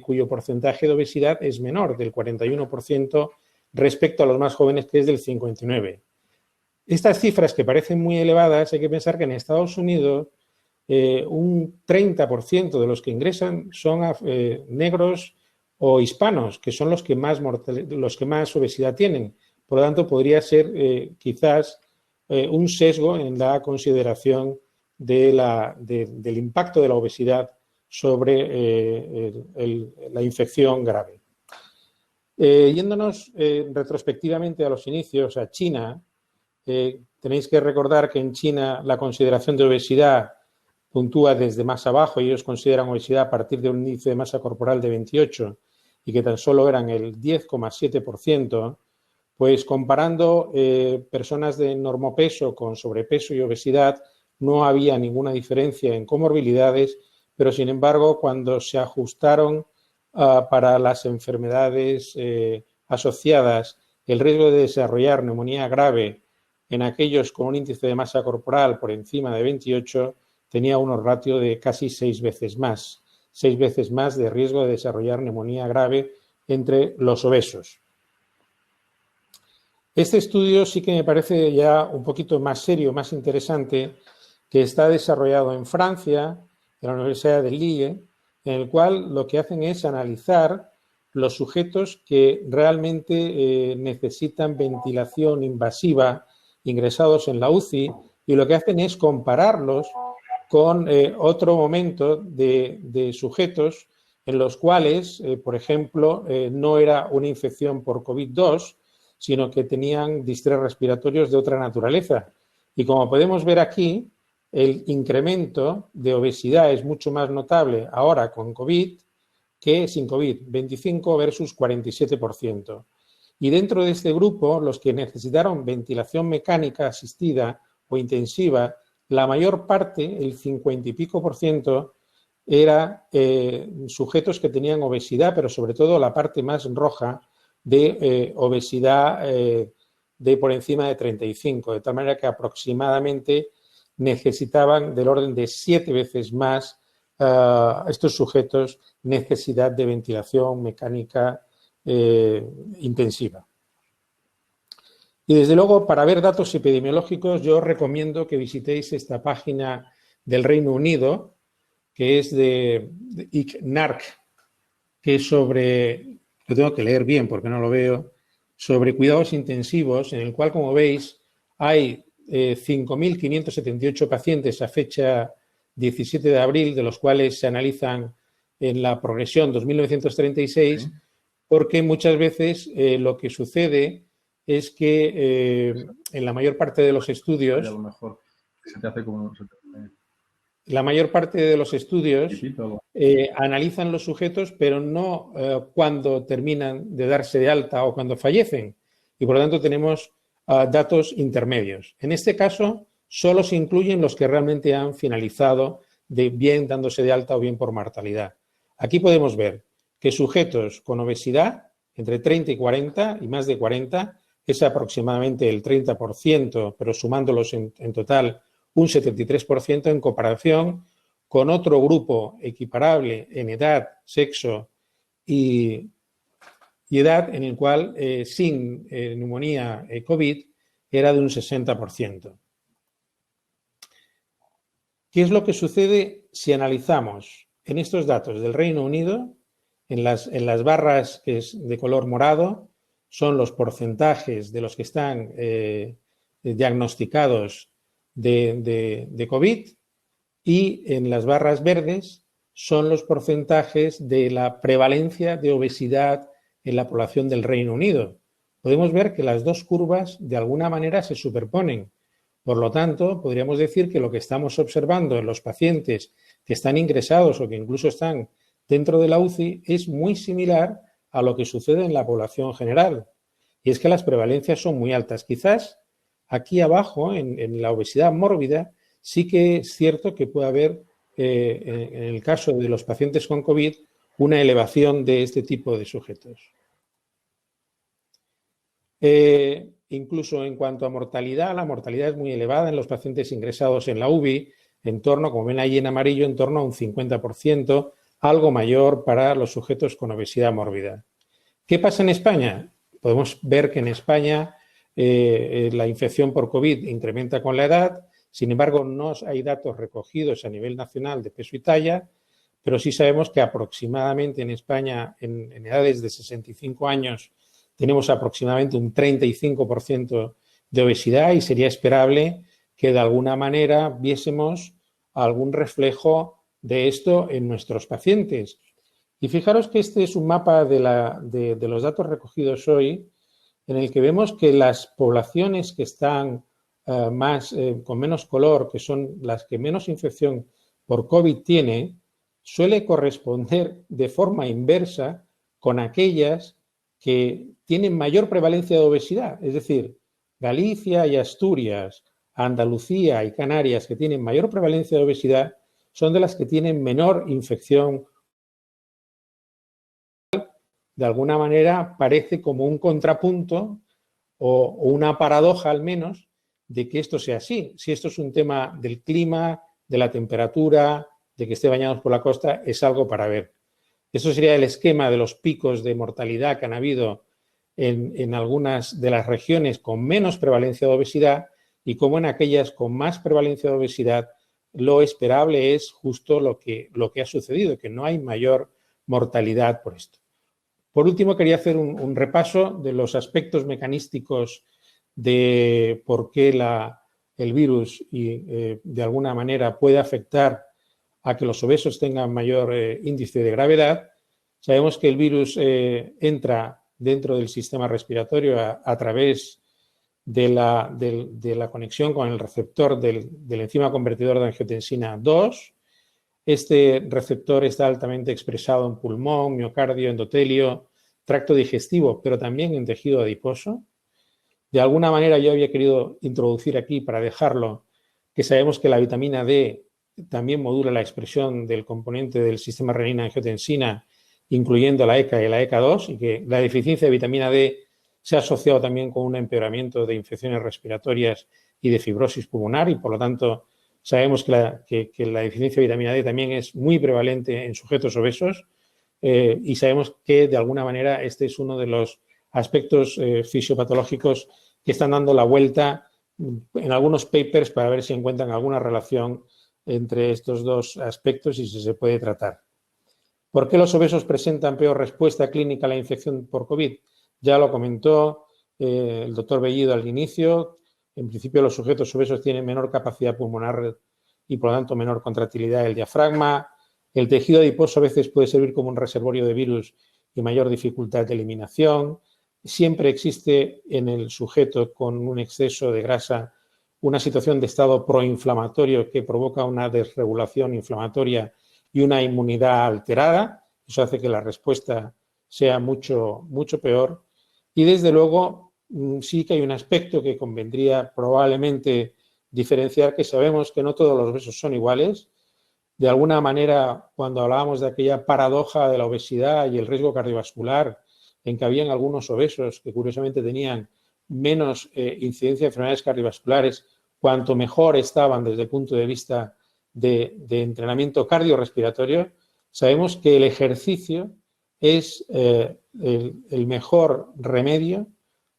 cuyo porcentaje de obesidad es menor, del 41% respecto a los más jóvenes, que es del 59%. Estas cifras que parecen muy elevadas, hay que pensar que en Estados Unidos un 30% de los que ingresan son negros o hispanos, que son los que más obesidad tienen. Por lo tanto, podría ser quizás un sesgo en la consideración del impacto de la obesidad sobre la infección grave. Yéndonos retrospectivamente a los inicios, a China, tenéis que recordar que en China la consideración de obesidad puntúa desde más abajo. Ellos consideran obesidad a partir de un índice de masa corporal de 28 y que tan solo eran el 10,7%, pues comparando personas de normopeso con sobrepeso y obesidad no había ninguna diferencia en comorbilidades, pero sin embargo cuando se ajustaron para las enfermedades asociadas el riesgo de desarrollar neumonía grave en aquellos con un índice de masa corporal por encima de 28, tenía unos ratios de casi 6 veces más de riesgo de desarrollar neumonía grave entre los obesos. Este estudio sí que me parece ya un poquito más serio, más interesante, que está desarrollado en Francia, en la Universidad de Lille, en el cual lo que hacen es analizar los sujetos que realmente necesitan ventilación invasiva ingresados en la UCI, y lo que hacen es compararlos con otro momento de sujetos en los cuales, por ejemplo, no era una infección por COVID-2, sino que tenían distrés respiratorios de otra naturaleza. Y como podemos ver aquí, el incremento de obesidad es mucho más notable ahora con COVID que sin COVID, 25 versus 47%. Y dentro de este grupo, los que necesitaron ventilación mecánica asistida o intensiva, la mayor parte, el 50 y pico %, era sujetos que tenían obesidad, pero sobre todo la parte más roja de obesidad de por encima de 35, de tal manera que aproximadamente necesitaban del orden de 7 veces más estos sujetos necesidad de ventilación mecánica intensiva. Y desde luego, para ver datos epidemiológicos, yo os recomiendo que visitéis esta página del Reino Unido, que es de ICNARC, que es sobre, lo tengo que leer bien porque no lo veo, sobre cuidados intensivos, en el cual, como veis, hay 5.578 pacientes a fecha 17 de abril, de los cuales se analizan en la progresión 2.936, sí. Porque muchas veces lo que sucede es que en la mayor parte de los estudios... A lo mejor se te hace como... La mayor parte de los estudios analizan los sujetos, pero no cuando terminan de darse de alta o cuando fallecen. Y por lo tanto tenemos datos intermedios. En este caso, solo se incluyen los que realmente han finalizado bien dándose de alta o bien por mortalidad. Aquí podemos ver que sujetos con obesidad entre 30 y 40 y más de 40 es aproximadamente el 30%, pero sumándolos en total un 73% en comparación con otro grupo equiparable en edad, sexo y edad, en el cual sin neumonía COVID era de un 60%. ¿Qué es lo que sucede si analizamos en estos datos del Reino Unido? En las barras que es de color morado son los porcentajes de los que están diagnosticados de COVID, y en las barras verdes son los porcentajes de la prevalencia de obesidad en la población del Reino Unido. Podemos ver que las dos curvas de alguna manera se superponen. Por lo tanto, podríamos decir que lo que estamos observando en los pacientes que están ingresados o que incluso están dentro de la UCI es muy similar a lo que sucede en la población general. Y es que las prevalencias son muy altas. Quizás aquí abajo, en la obesidad mórbida, sí que es cierto que puede haber, en el caso de los pacientes con COVID, una elevación de este tipo de sujetos. Incluso en cuanto a mortalidad, la mortalidad es muy elevada en los pacientes ingresados en la UBI, en torno, como ven ahí en amarillo, en torno a un 50%, algo mayor para los sujetos con obesidad mórbida. ¿Qué pasa en España? Podemos ver que en España la infección por COVID incrementa con la edad. Sin embargo, no hay datos recogidos a nivel nacional de peso y talla, pero sí sabemos que aproximadamente en España, en edades de 65 años, tenemos aproximadamente un 35% de obesidad, y sería esperable que de alguna manera viésemos algún reflejo de esto en nuestros pacientes. Y fijaros que este es un mapa de los datos recogidos hoy, en el que vemos que las poblaciones que están con menos color, que son las que menos infección por COVID tiene, suele corresponder de forma inversa con aquellas que tienen mayor prevalencia de obesidad. Es decir, Galicia y Asturias, Andalucía y Canarias, que tienen mayor prevalencia de obesidad, son de las que tienen menor infección. De alguna manera parece como un contrapunto o una paradoja al menos de que esto sea así. Si esto es un tema del clima, de la temperatura, de que esté bañados por la costa, es algo para ver. Eso sería el esquema de los picos de mortalidad que han habido en algunas de las regiones con menos prevalencia de obesidad y como en aquellas con más prevalencia de obesidad lo esperable es justo lo que ha sucedido, que no hay mayor mortalidad por esto. Por último, quería hacer un repaso de los aspectos mecanísticos de por qué el virus de alguna manera puede afectar a que los obesos tengan mayor índice de gravedad. Sabemos que el virus entra dentro del sistema respiratorio a través de la conexión con el receptor del enzima convertidor de angiotensina 2. Este receptor está altamente expresado en pulmón, miocardio, endotelio, tracto digestivo, pero también en tejido adiposo. De alguna manera yo había querido introducir aquí, para dejarlo, que sabemos que la vitamina D también modula la expresión del componente del sistema renina-angiotensina, incluyendo la ECA y la ECA2, y que la deficiencia de vitamina D se ha asociado también con un empeoramiento de infecciones respiratorias y de fibrosis pulmonar, y por lo tanto sabemos que la deficiencia de vitamina D también es muy prevalente en sujetos obesos, y sabemos que de alguna manera este es uno de los aspectos fisiopatológicos que están dando la vuelta en algunos papers para ver si encuentran alguna relación entre estos dos aspectos y si se puede tratar. ¿Por qué los obesos presentan peor respuesta clínica a la infección por COVID? Ya lo comentó el doctor Bellido al inicio. En principio, los sujetos obesos tienen menor capacidad pulmonar y, por lo tanto, menor contractilidad del diafragma. El tejido adiposo a veces puede servir como un reservorio de virus y mayor dificultad de eliminación. Siempre existe en el sujeto con un exceso de grasa una situación de estado proinflamatorio que provoca una desregulación inflamatoria y una inmunidad alterada. Eso hace que la respuesta sea mucho, mucho peor. Y desde luego sí que hay un aspecto que convendría probablemente diferenciar, que sabemos que no todos los obesos son iguales. De alguna manera, cuando hablábamos de aquella paradoja de la obesidad y el riesgo cardiovascular, en que habían algunos obesos que curiosamente tenían menos incidencia de enfermedades cardiovasculares, cuanto mejor estaban desde el punto de vista de entrenamiento cardiorrespiratorio, sabemos que el ejercicio es el mejor remedio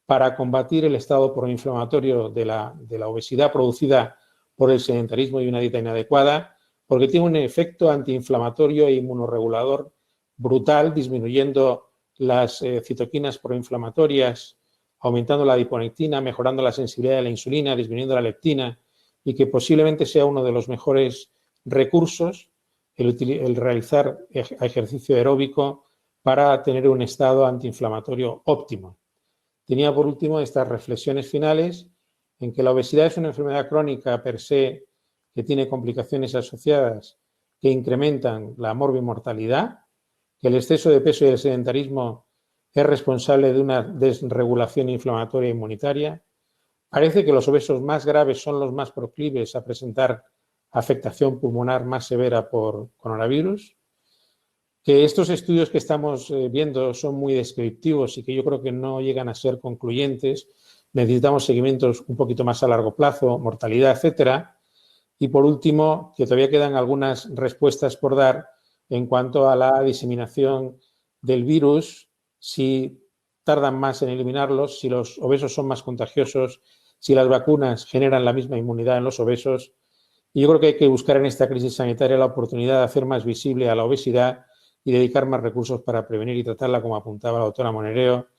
para combatir el estado proinflamatorio de la obesidad producida por el sedentarismo y una dieta inadecuada, porque tiene un efecto antiinflamatorio e inmunorregulador brutal, disminuyendo las citoquinas proinflamatorias, aumentando la adiponectina, mejorando la sensibilidad de la insulina, disminuyendo la leptina, y que posiblemente sea uno de los mejores recursos el realizar ejercicio aeróbico para tener un estado antiinflamatorio óptimo. Tenía por último estas reflexiones finales en que la obesidad es una enfermedad crónica per se que tiene complicaciones asociadas que incrementan la morbimortalidad, que el exceso de peso y el sedentarismo es responsable de una desregulación inflamatoria inmunitaria. Parece que los obesos más graves son los más proclives a presentar afectación pulmonar más severa por coronavirus, que estos estudios que estamos viendo son muy descriptivos y que yo creo que no llegan a ser concluyentes. Necesitamos seguimientos un poquito más a largo plazo, mortalidad, etcétera. Y por último, que todavía quedan algunas respuestas por dar en cuanto a la diseminación del virus, si tardan más en eliminarlos, si los obesos son más contagiosos, si las vacunas generan la misma inmunidad en los obesos. Y yo creo que hay que buscar en esta crisis sanitaria la oportunidad de hacer más visible a la obesidad y dedicar más recursos para prevenir y tratarla, como apuntaba la doctora Monereo.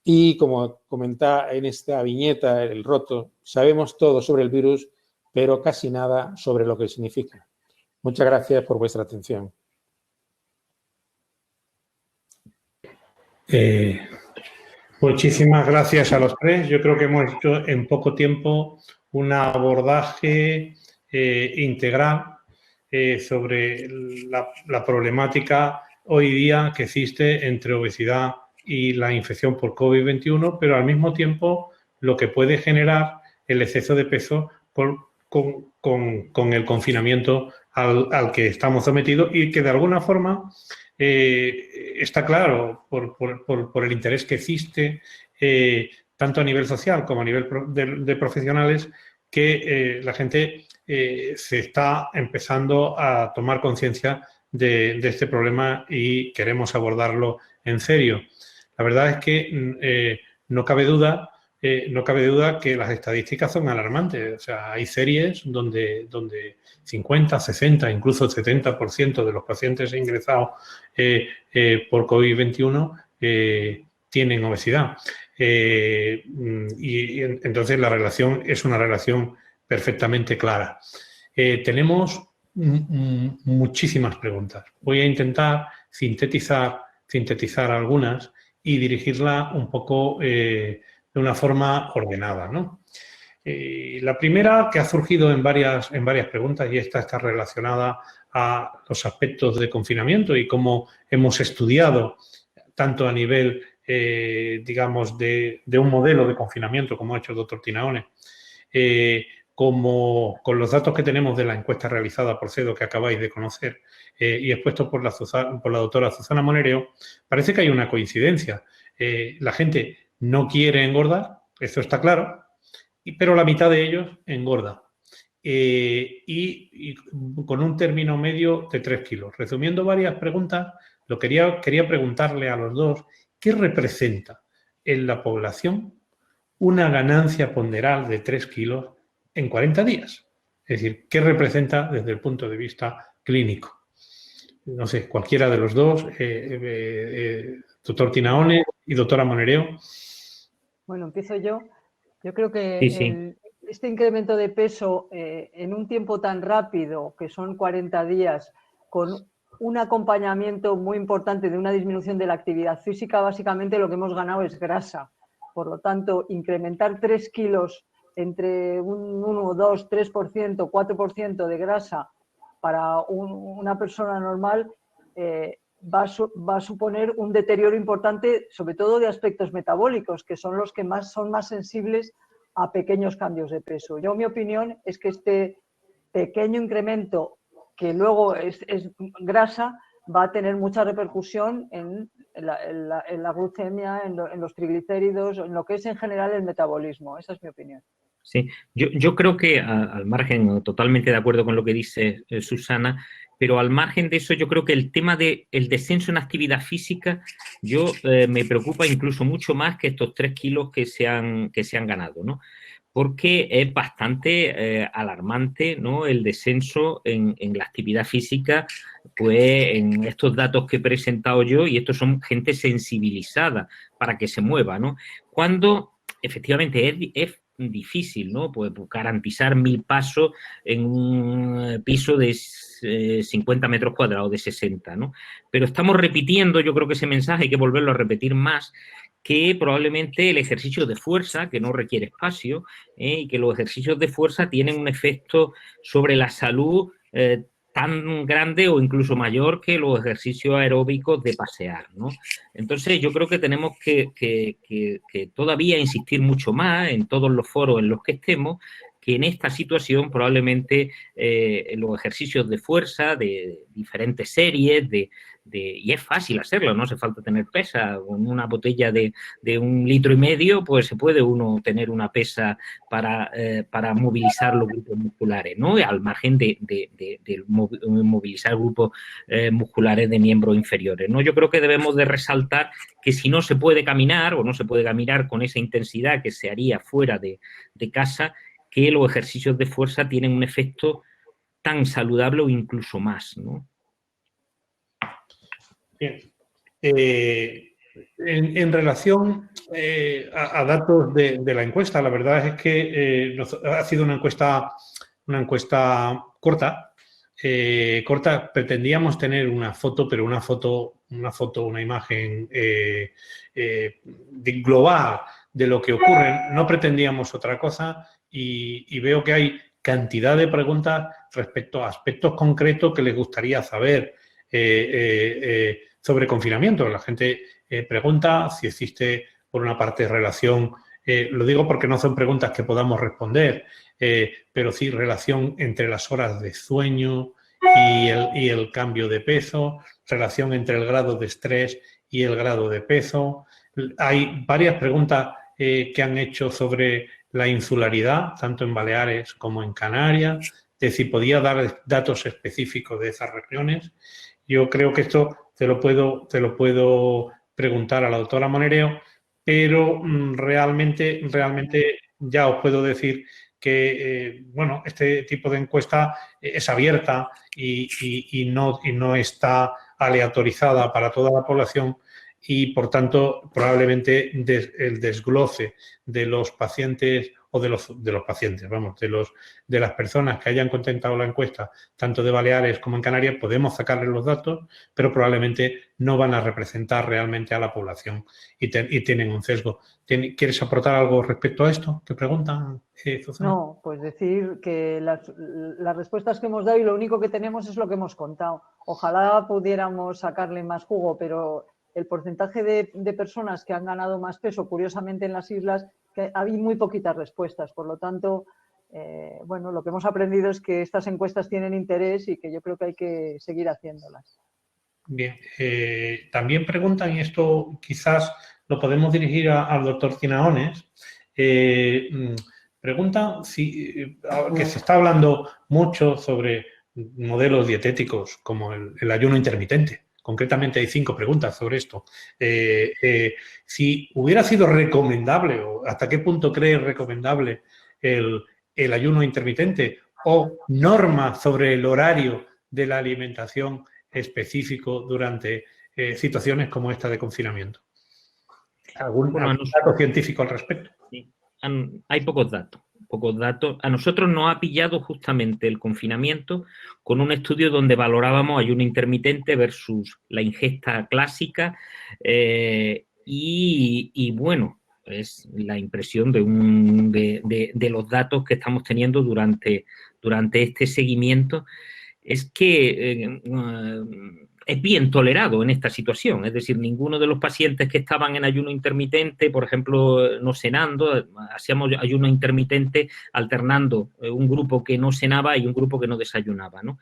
Y como comentaba en esta viñeta, el roto, sabemos todo sobre el virus, pero casi nada sobre lo que significa. Muchas gracias por vuestra atención. Muchísimas gracias a los tres. Yo creo que hemos hecho en poco tiempo un abordaje integral sobre la problemática hoy día que existe entre obesidad y la infección por COVID-21, pero al mismo tiempo lo que puede generar el exceso de peso con el confinamiento al que estamos sometidos y que de alguna forma está claro por el interés que existe tanto a nivel social como a nivel de profesionales que la gente se está empezando a tomar conciencia de este problema y queremos abordarlo en serio. La verdad es que no cabe duda que las estadísticas son alarmantes. O sea, hay series donde 50, 60, incluso 70% de los pacientes ingresados por COVID-21 tienen obesidad. Y entonces la relación es una relación perfectamente clara. Tenemos muchísimas preguntas. Voy a intentar sintetizar algunas y dirigirla un poco de una forma ordenada, ¿no? La primera, que ha surgido en varias preguntas, y esta está relacionada a los aspectos de confinamiento y cómo hemos estudiado tanto a nivel, digamos, de un modelo de confinamiento, como ha hecho el doctor Tinaone, como con los datos que tenemos de la encuesta realizada por CEDO que acabáis de conocer y expuestos por la doctora Susana Monereo, parece que hay una coincidencia. La gente no quiere engordar, eso está claro, pero la mitad de ellos engorda. Y con un término medio de 3 kilos. Resumiendo varias preguntas, quería preguntarle a los dos qué representa en la población una ganancia ponderal de 3 kilos en 40 días. Es decir, ¿qué representa desde el punto de vista clínico? No sé, cualquiera de los dos, doctor Tinaone y doctora Monereo. Bueno, empiezo yo. Yo creo que Sí. este incremento de peso en un tiempo tan rápido, que son 40 días, con un acompañamiento muy importante de una disminución de la actividad física, básicamente lo que hemos ganado es grasa. Por lo tanto, incrementar 3 kilos entre un 1, 2, 3%, 4% de grasa para una persona normal va a suponer un deterioro importante, sobre todo de aspectos metabólicos, que son los que son más sensibles a pequeños cambios de peso. Yo, mi opinión es que este pequeño incremento, que luego es grasa, va a tener mucha repercusión en la glucemia, en los triglicéridos, en lo que es en general el metabolismo. Esa es mi opinión. Sí, yo creo que al margen, totalmente de acuerdo con lo que dice Susana, pero al margen de eso yo creo que el tema del descenso en actividad física me preocupa incluso mucho más que estos 3 kilos que se han ganado, ¿no? Porque es bastante alarmante, ¿no?, el descenso en la actividad física, pues en estos datos que he presentado yo, y estos son gente sensibilizada para que se mueva, ¿no? Cuando efectivamente es difícil, ¿no?, pues garantizar 1000 pasos en un piso de 50 metros cuadrados, de 60, ¿no? Pero estamos repitiendo, yo creo que ese mensaje hay que volverlo a repetir más, que probablemente el ejercicio de fuerza, que no requiere espacio, y que los ejercicios de fuerza tienen un efecto sobre la salud tan grande o incluso mayor que los ejercicios aeróbicos de pasear, ¿no? Entonces yo creo que tenemos que todavía insistir mucho más en todos los foros en los que estemos, que en esta situación probablemente los ejercicios de fuerza de diferentes series, y es fácil hacerlo, no hace falta tener pesa. Con una botella de 1,5 litros, pues se puede uno tener una pesa para movilizar los grupos musculares, ¿no? Al margen de movilizar grupos musculares de miembros inferiores, ¿no? Yo creo que debemos de resaltar que si no se puede caminar o no se puede caminar con esa intensidad que se haría fuera de casa, que los ejercicios de fuerza tienen un efecto tan saludable o incluso más, ¿no? Bien. En relación a datos de la encuesta, la verdad es que ha sido una encuesta corta. Pretendíamos tener una foto, pero una imagen global de lo que ocurre. No pretendíamos otra cosa y veo que hay cantidad de preguntas respecto a aspectos concretos que les gustaría saber sobre confinamiento. La gente pregunta si existe, por una parte, relación, lo digo porque no son preguntas que podamos responder, pero sí relación entre las horas de sueño y el cambio de peso, relación entre el grado de estrés y el grado de peso. Hay varias preguntas que han hecho sobre la insularidad, tanto en Baleares como en Canarias, de si podía dar datos específicos de esas regiones. Yo creo que esto te lo puedo preguntar a la doctora Monereo, pero realmente ya os puedo decir que, bueno, este tipo de encuesta es abierta y no está aleatorizada para toda la población y, por tanto, probablemente el desglose de los pacientes o de los pacientes, vamos, de las personas que hayan contestado la encuesta, tanto de Baleares como en Canarias, podemos sacarles los datos, pero probablemente no van a representar realmente a la población y tienen un sesgo. ¿Quieres aportar algo respecto a esto que preguntan, Susana? No, pues decir que las respuestas que hemos dado y lo único que tenemos es lo que hemos contado. Ojalá pudiéramos sacarle más jugo, pero el porcentaje de personas que han ganado más peso, curiosamente en las islas, que hay muy poquitas respuestas. Por lo tanto, bueno, lo que hemos aprendido es que estas encuestas tienen interés y que yo creo que hay que seguir haciéndolas. Bien, también preguntan, y esto quizás lo podemos dirigir al doctor Zinaones, preguntan que se está hablando mucho sobre modelos dietéticos como el ayuno intermitente. Concretamente hay 5 preguntas sobre esto. Si hubiera sido recomendable, o hasta qué punto cree recomendable el ayuno intermitente, o normas sobre el horario de la alimentación específico durante situaciones como esta de confinamiento. ¿Algún dato científico al respecto? Sí. Hay pocos datos. A nosotros nos ha pillado justamente el confinamiento con un estudio donde valorábamos ayuno intermitente versus la ingesta clásica y bueno, es la impresión de los datos que estamos teniendo durante este seguimiento, es que es bien tolerado en esta situación. Es decir, ninguno de los pacientes que estaban en ayuno intermitente, por ejemplo, no cenando, hacíamos ayuno intermitente alternando un grupo que no cenaba y un grupo que no desayunaba, ¿no?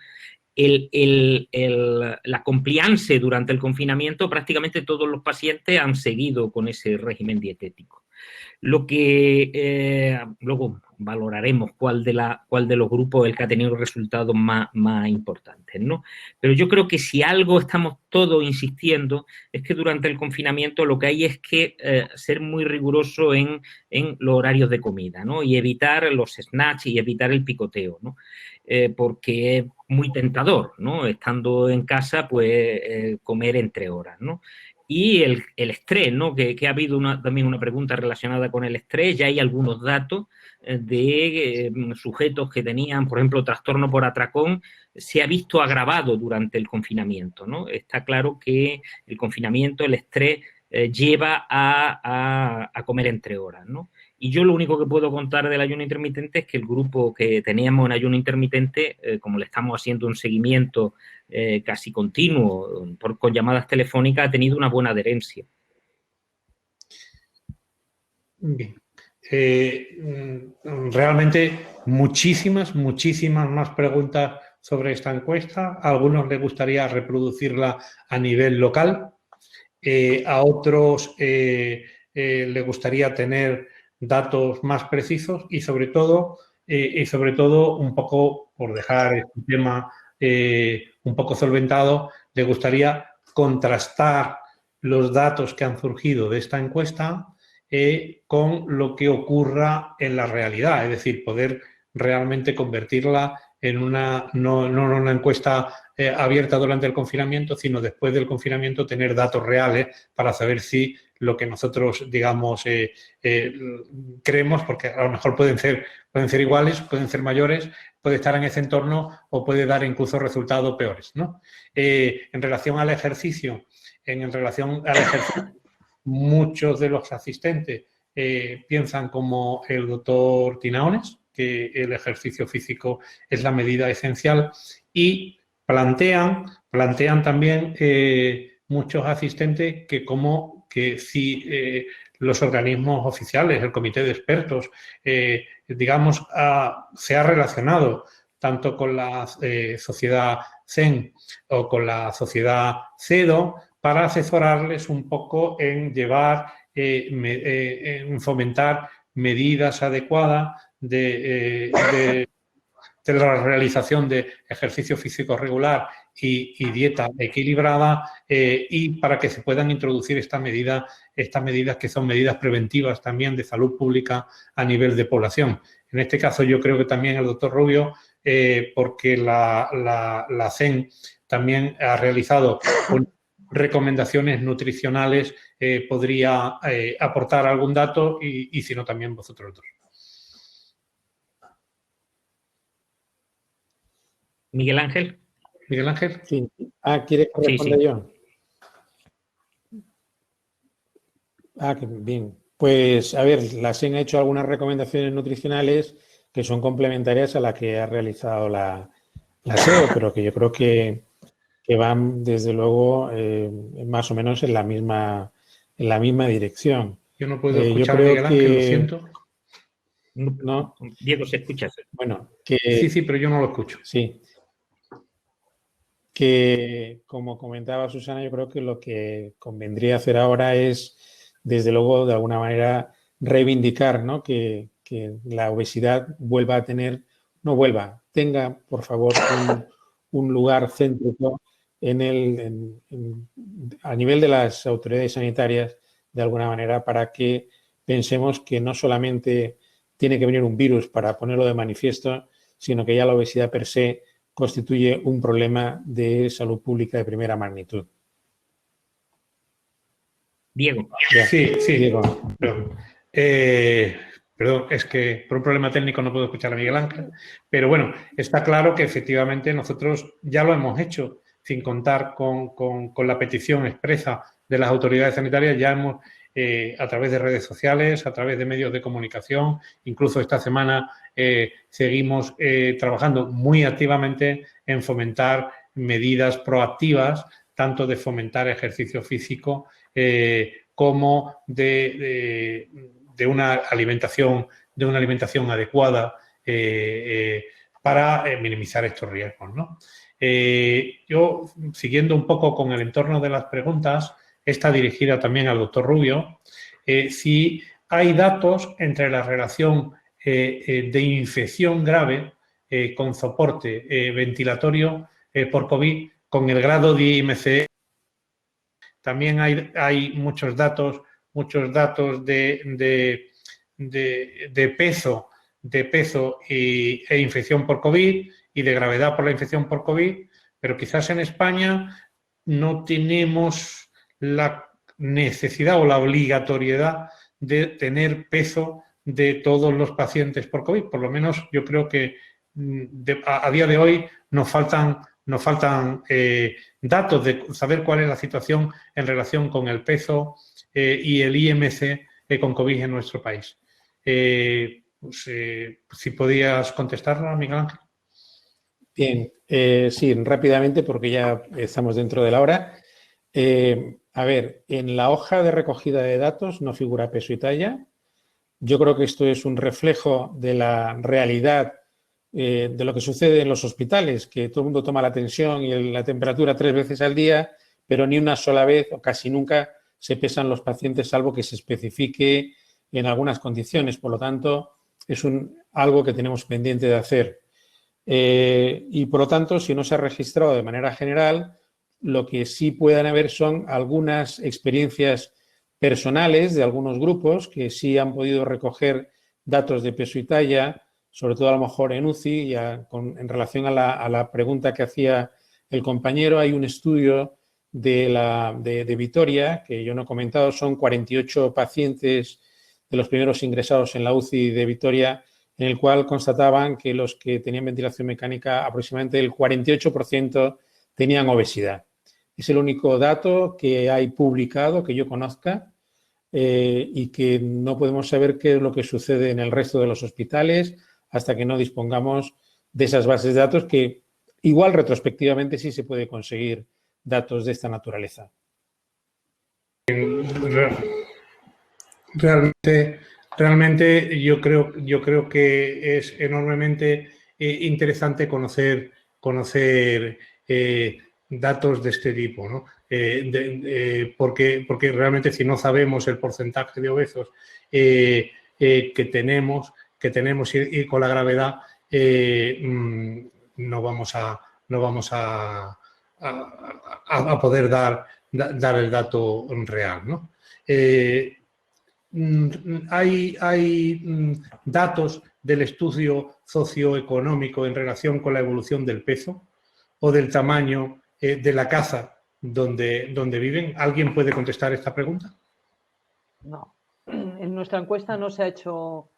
La compliance durante el confinamiento, prácticamente todos los pacientes han seguido con ese régimen dietético. Lo que luego valoraremos cuál de los grupos es el que ha tenido resultados más importantes, ¿no? Pero yo creo que si algo estamos todos insistiendo es que durante el confinamiento lo que hay es que ser muy riguroso en los horarios de comida, ¿no? Y evitar los snacks y evitar el picoteo, ¿no? Porque es muy tentador, ¿no? Estando en casa, pues comer entre horas, ¿no? Y el estrés, ¿no? Que ha habido también una pregunta relacionada con el estrés. Ya hay algunos datos de sujetos que tenían, por ejemplo, trastorno por atracón, se ha visto agravado durante el confinamiento, ¿no? Está claro que el confinamiento, el estrés, lleva a comer entre horas, ¿no? Y yo lo único que puedo contar del ayuno intermitente es que el grupo que teníamos en ayuno intermitente, como le estamos haciendo un seguimiento casi continuo con llamadas telefónicas, ha tenido una buena adherencia. Bien. Realmente muchísimas más preguntas sobre esta encuesta. A algunos les gustaría reproducirla a nivel local, a otros les gustaría tener datos más precisos y sobre todo un poco, por dejar este tema un poco solventado, les gustaría contrastar los datos que han surgido de esta encuesta con lo que ocurra en la realidad, es decir, poder realmente convertirla en no una encuesta abierta durante el confinamiento, sino después del confinamiento tener datos reales para saber si lo que nosotros, digamos, creemos, porque a lo mejor pueden ser iguales, pueden ser mayores, puede estar en ese entorno o puede dar incluso resultados peores, ¿no? En relación al ejercicio, muchos de los asistentes piensan como el doctor Zinaones, que el ejercicio físico es la medida esencial y plantean también muchos asistentes que si los organismos oficiales, el comité de expertos, digamos, se ha relacionado tanto con la sociedad CEN o con la sociedad CEDO para asesorarles un poco en llevar, en fomentar medidas adecuadas de la realización de ejercicio físico regular y dieta equilibrada y para que se puedan introducir estas medidas que son medidas preventivas también de salud pública a nivel de población. En este caso yo creo que también el doctor Rubio, porque la CEN también ha realizado recomendaciones nutricionales, podría aportar algún dato y si no también vosotros dos. Miguel Ángel. Miguel Ángel. Sí. ¿Quieres que responda yo? Qué bien. Pues, a ver, la SEN ha hecho algunas recomendaciones nutricionales que son complementarias a la que ha realizado la SEO, pero que yo creo que van, desde luego, más o menos en la misma dirección. Yo no puedo escuchar a Miguel Ángel, lo siento. No. Diego, ¿se escucha? Bueno, Sí, pero yo no lo escucho. Sí. Que, como comentaba Susana, yo creo que lo que convendría hacer ahora es, desde luego, de alguna manera, reivindicar, ¿no?, que la obesidad vuelva a tener, tenga, por favor, un lugar céntrico a nivel de las autoridades sanitarias, de alguna manera, para que pensemos que no solamente tiene que venir un virus para ponerlo de manifiesto, sino que ya la obesidad per se constituye un problema de salud pública de primera magnitud. Diego. Sí. Diego. Perdón, es que por un problema técnico no puedo escuchar a Miguel Ángel, pero bueno, está claro que efectivamente nosotros ya lo hemos hecho, sin contar con la petición expresa de las autoridades sanitarias, ya hemos, a través de redes sociales, a través de medios de comunicación, incluso esta semana seguimos trabajando muy activamente en fomentar medidas proactivas, tanto de fomentar ejercicio físico como de una alimentación adecuada para minimizar estos riesgos, ¿no? Yo, siguiendo un poco con el entorno de las preguntas, está dirigida también al doctor Rubio, si hay datos entre la relación de infección grave con soporte ventilatorio por COVID con el grado de IMC. También hay muchos datos de peso e infección por COVID y de gravedad por la infección por COVID, pero quizás en España no tenemos la necesidad o la obligatoriedad de tener peso de todos los pacientes por COVID. Por lo menos yo creo que a día de hoy nos faltan datos de saber cuál es la situación en relación con el peso y el IMC con COVID en nuestro país. Si podías contestarla, Miguel Ángel. Bien, sí, rápidamente porque ya estamos dentro de la hora. A ver, en la hoja de recogida de datos no figura peso y talla. Yo creo que esto es un reflejo de la realidad de lo que sucede en los hospitales, que todo el mundo toma la tensión y la temperatura 3 veces al día, pero ni una sola vez o casi nunca se pesan los pacientes, salvo que se especifique en algunas condiciones. Por lo tanto, es algo que tenemos pendiente de hacer. Y, por lo tanto, si no se ha registrado de manera general, lo que sí puedan haber son algunas experiencias personales de algunos grupos que sí han podido recoger datos de peso y talla, sobre todo a lo mejor en UCI, en relación a la pregunta que hacía el compañero. Hay un estudio de Vitoria, que yo no he comentado, son 48 pacientes de los primeros ingresados en la UCI de Vitoria, en el cual constataban que los que tenían ventilación mecánica, aproximadamente el 48% tenían obesidad. Es el único dato que hay publicado, que yo conozca, y que no podemos saber qué es lo que sucede en el resto de los hospitales hasta que no dispongamos de esas bases de datos, que igual retrospectivamente sí se puede conseguir datos de esta naturaleza. Realmente yo creo que es enormemente interesante conocer datos de este tipo, ¿no? Porque realmente si no sabemos el porcentaje de obesos que tenemos y con la gravedad no vamos a a poder dar el dato real, ¿no? Hay datos del estudio socioeconómico en relación con la evolución del peso o del tamaño de la casa donde viven. ¿Alguien puede contestar esta pregunta? No. En nuestra encuesta no se ha hecho,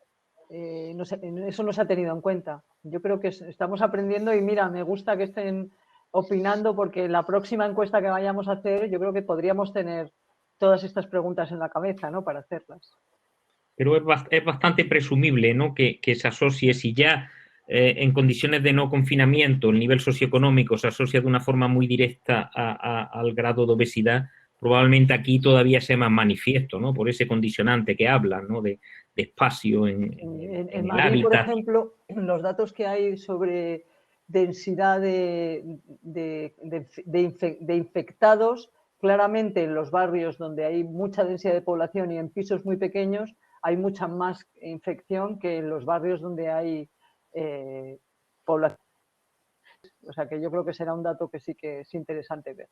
eso no se ha tenido en cuenta. Yo creo que estamos aprendiendo y mira, me gusta que estén opinando porque la próxima encuesta que vayamos a hacer yo creo que podríamos tener todas estas preguntas en la cabeza, ¿no? Para hacerlas. Pero es bastante presumible, ¿no? que se asocie, si ya en condiciones de no confinamiento el nivel socioeconómico se asocia de una forma muy directa al grado de obesidad, probablemente aquí todavía sea más manifiesto, ¿no? Por ese condicionante que habla, ¿no? de espacio en el Madrid, hábitat. por ejemplo, los datos que hay sobre densidad de infectados, claramente en los barrios donde hay mucha densidad de población y en pisos muy pequeños hay mucha más infección que en los barrios donde hay población. O sea que yo creo que será un dato que sí que es interesante ver.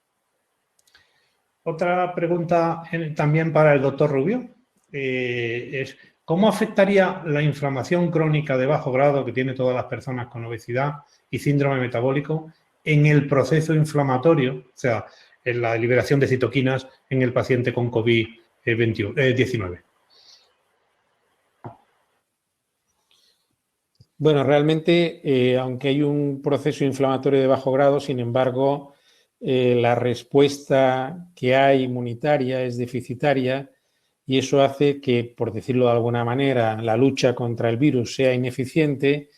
Otra pregunta también para el doctor Rubio es ¿cómo afectaría la inflamación crónica de bajo grado que tienen todas las personas con obesidad y síndrome metabólico en el proceso inflamatorio, o sea, en la liberación de citoquinas en el paciente con COVID-19? Bueno, realmente, aunque hay un proceso inflamatorio de bajo grado, sin embargo, la respuesta que hay inmunitaria es deficitaria y eso hace que, por decirlo de alguna manera, la lucha contra el virus sea ineficiente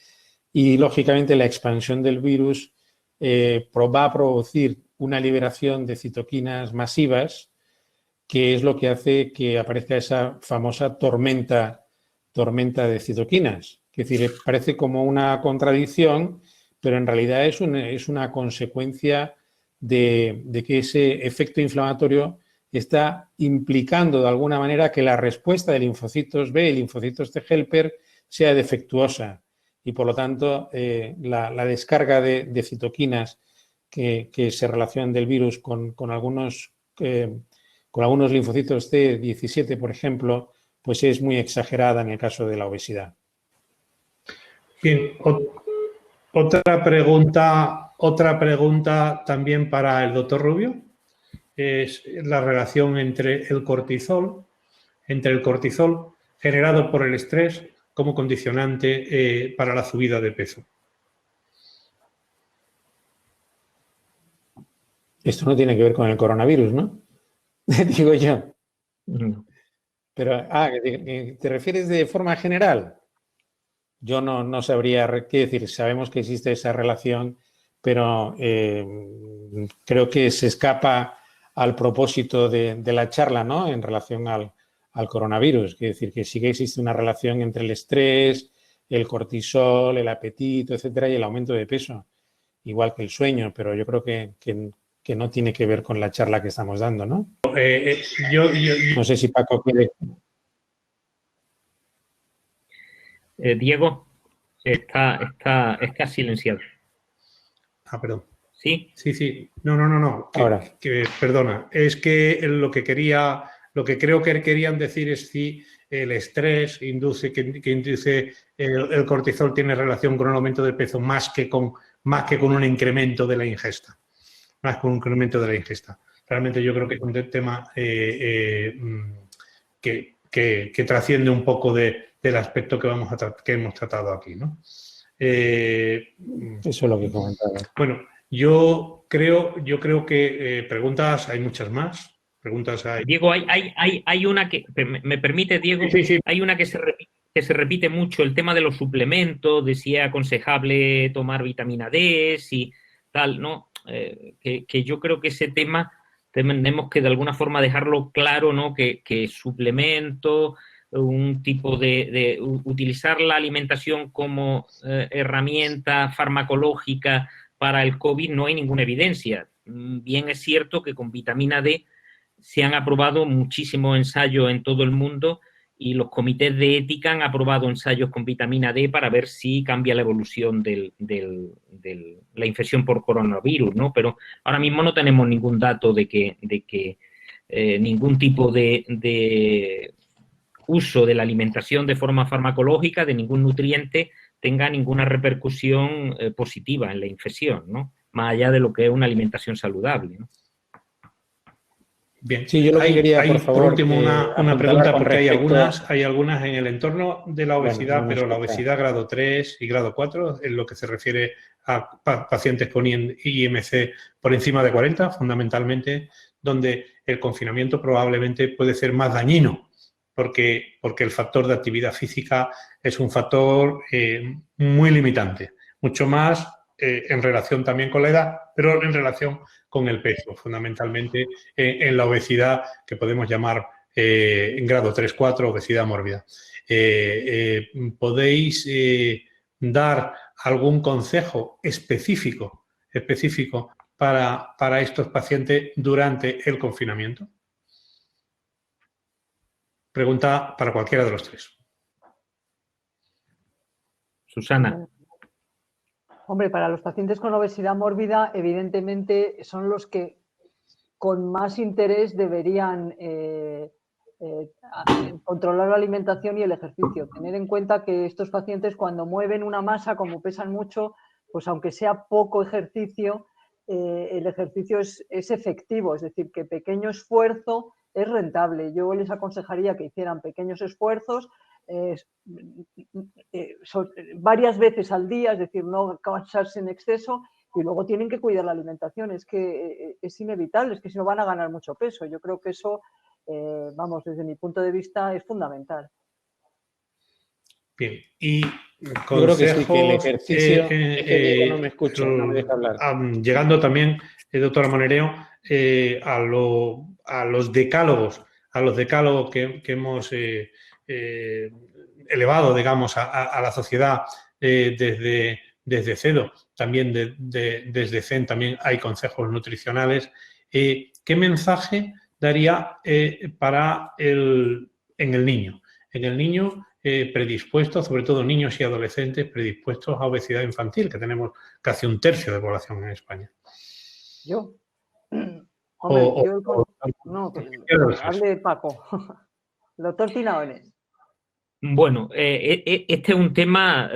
y, lógicamente, la expansión del virus va a producir una liberación de citoquinas masivas, que es lo que hace que aparezca esa famosa tormenta de citoquinas. Es decir, parece como una contradicción, pero en realidad es una consecuencia de que ese efecto inflamatorio está implicando de alguna manera que la respuesta de linfocitos B y linfocitos T helper sea defectuosa y, por lo tanto, la descarga de citoquinas que se relacionan del virus con algunos linfocitos T17, por ejemplo, pues es muy exagerada en el caso de la obesidad. Bien, otra pregunta también para el doctor Rubio es la relación entre el cortisol generado por el estrés como condicionante para la subida de peso. Esto no tiene que ver con el coronavirus, ¿no? Digo yo. No. Pero, ¿te refieres de forma general? Yo no sabría qué decir. Sabemos que existe esa relación, pero creo que se escapa al propósito de la charla, ¿no? En relación al coronavirus. Quiere decir que sí que existe una relación entre el estrés, el cortisol, el apetito, etcétera, y el aumento de peso, igual que el sueño, pero yo creo que no tiene que ver con la charla que estamos dando, ¿no? No sé si Paco quiere... Diego, está silenciado. Perdón. ¿Sí? Sí. No. Ahora. Perdona. Es que lo que creo que querían decir es si el estrés induce el cortisol tiene relación con un aumento de peso más que con un incremento de la ingesta. Más con un incremento de la ingesta. Realmente yo creo que es un tema que trasciende un poco del aspecto que hemos tratado aquí, ¿no? Eso es lo que comentaba. Bueno, yo creo que preguntas hay muchas más. Preguntas hay. Diego, hay una que, ¿me permite, Diego? Sí. Hay una que se repite mucho, el tema de los suplementos, de si es aconsejable tomar vitamina D, si tal, ¿no? Que yo creo que ese tema tenemos que de alguna forma dejarlo claro, ¿no? Que suplemento, un tipo de utilizar la alimentación como herramienta farmacológica para el COVID no hay ninguna evidencia. Bien es cierto que con vitamina D se han aprobado muchísimos ensayos en todo el mundo y los comités de ética han aprobado ensayos con vitamina D para ver si cambia la evolución de la infección por coronavirus, ¿no? Pero ahora mismo no tenemos ningún dato de que ningún tipo de uso de la alimentación de forma farmacológica, de ningún nutriente, tenga ninguna repercusión positiva en la infección, ¿no? Más allá de lo que es una alimentación saludable, ¿no? Bien, sí, yo lo que quería, por favor, por último una pregunta, porque hay algunas en el entorno de la obesidad, bueno, pero la obesidad grado 3 y grado 4, en lo que se refiere a pacientes con IMC por encima de 40, fundamentalmente, donde el confinamiento probablemente puede ser más dañino, porque el factor de actividad física es un factor muy limitante, mucho más en relación también con la edad, pero en relación con el peso, fundamentalmente en la obesidad que podemos llamar en grado 3-4, obesidad mórbida. ¿Podéis dar algún consejo específico para estos pacientes durante el confinamiento? Pregunta para cualquiera de los tres. Susana. Hombre, para los pacientes con obesidad mórbida, evidentemente son los que con más interés deberían controlar la alimentación y el ejercicio. Tener en cuenta que estos pacientes, cuando mueven una masa, como pesan mucho, pues aunque sea poco ejercicio, el ejercicio es efectivo, es decir, que pequeño esfuerzo es rentable. Yo les aconsejaría que hicieran pequeños esfuerzos varias veces al día, es decir, no cansarse en exceso, y luego tienen que cuidar la alimentación. Es que es inevitable, es que si no van a ganar mucho peso. Yo creo que eso, vamos, desde mi punto de vista es fundamental. Bien, y consejos, yo creo que sí, que el ejercicio, es que Diego no me escucha, no me deja hablar. Llegando también, doctora Monereo, a los decálogos que hemos elevado, digamos, a la sociedad desde CEDO, también desde CEN también hay consejos nutricionales. ¿Qué mensaje daría en el niño? En el niño predispuestos, sobre todo niños y adolescentes predispuestos a obesidad infantil, que tenemos casi 1/3 de población en España. ¿Yo? Hombre, no, hable Paco. El doctor Tinaones. Bueno, este es un tema,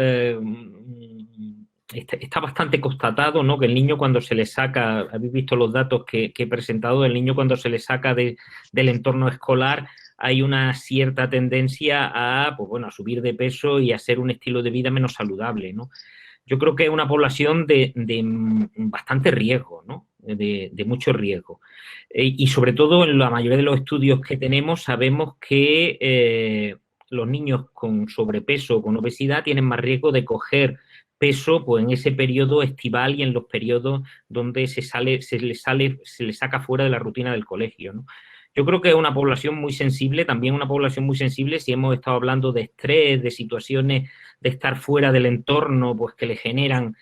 está bastante constatado, ¿no? Que el niño cuando se le saca, habéis visto los datos que he presentado, el niño cuando se le saca del entorno escolar hay una cierta tendencia a, pues bueno, a subir de peso y a ser un estilo de vida menos saludable, ¿no? Yo creo que es una población de bastante riesgo, ¿no? De mucho riesgo. Y sobre todo en la mayoría de los estudios que tenemos sabemos que los niños con sobrepeso o con obesidad tienen más riesgo de coger peso pues en ese periodo estival y en los periodos donde se les saca fuera de la rutina del colegio, ¿no? Yo creo que es una población muy sensible, también una población muy sensible si hemos estado hablando de estrés, de situaciones de estar fuera del entorno, pues que le generan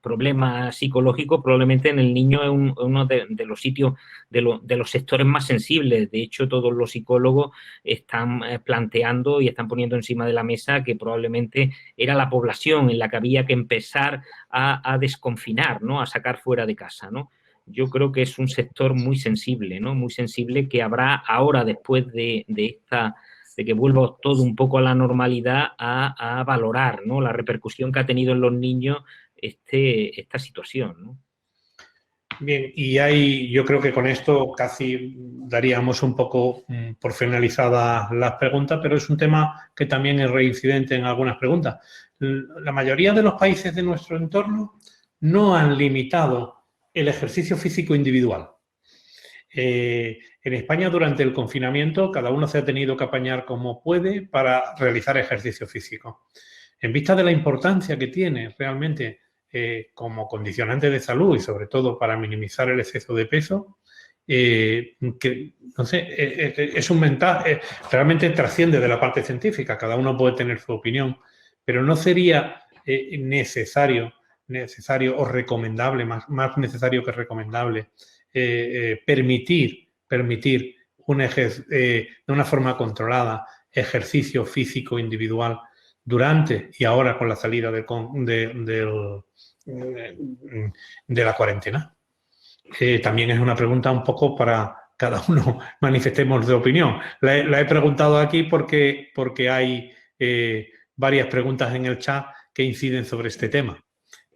problemas psicológicos. Probablemente en el niño es uno de los sitios, de los sectores más sensibles. De hecho, todos los psicólogos están planteando y están poniendo encima de la mesa que probablemente era la población en la que había que empezar a desconfinar, ¿no? A sacar fuera de casa, ¿no? Yo creo que es un sector muy sensible, ¿no? Muy sensible, que habrá ahora, después de que vuelva todo un poco a la normalidad, a valorar, ¿no? La repercusión que ha tenido en los niños esta situación, ¿no? Bien, y yo creo que con esto casi daríamos un poco por finalizadas las preguntas, pero es un tema que también es reincidente en algunas preguntas. La mayoría de los países de nuestro entorno no han limitado el ejercicio físico individual. En España, durante el confinamiento, cada uno se ha tenido que apañar como puede para realizar ejercicio físico. En vista de la importancia que tiene realmente como condicionante de salud y sobre todo para minimizar el exceso de peso, no sé, es un mensaje, realmente trasciende de la parte científica, cada uno puede tener su opinión, pero no sería necesario o recomendable, más necesario que recomendable, permitir de una forma controlada ejercicio físico individual durante y ahora con la salida de la cuarentena? También es una pregunta un poco para cada uno manifestemos de opinión. La he preguntado aquí porque hay varias preguntas en el chat que inciden sobre este tema.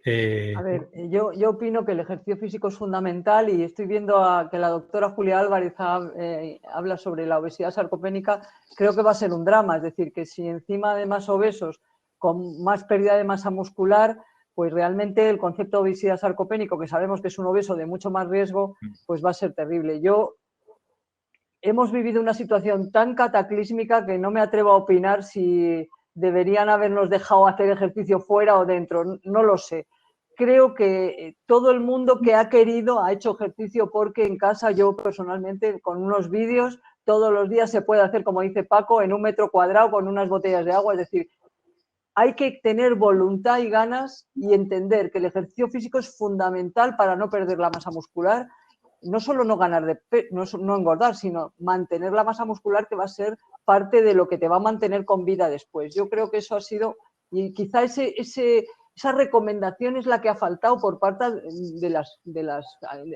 A ver, yo opino que el ejercicio físico es fundamental y estoy viendo que la doctora Julia Álvarez habla sobre la obesidad sarcopénica. Creo que va a ser un drama, es decir, que si encima de más obesos con más pérdida de masa muscular, pues realmente el concepto de obesidad sarcopénico, que sabemos que es un obeso de mucho más riesgo, pues va a ser terrible. Hemos vivido una situación tan cataclísmica que no me atrevo a opinar si deberían habernos dejado hacer ejercicio fuera o dentro, no lo sé. Creo que todo el mundo que ha querido ha hecho ejercicio porque en casa yo personalmente con unos vídeos todos los días se puede hacer, como dice Paco, en 1 metro cuadrado con unas botellas de agua. Es decir, hay que tener voluntad y ganas y entender que el ejercicio físico es fundamental para no perder la masa muscular, no solo no engordar, sino mantener la masa muscular, que va a ser parte de lo que te va a mantener con vida después. Yo creo que eso ha sido, y quizá esa recomendación es la que ha faltado por parte de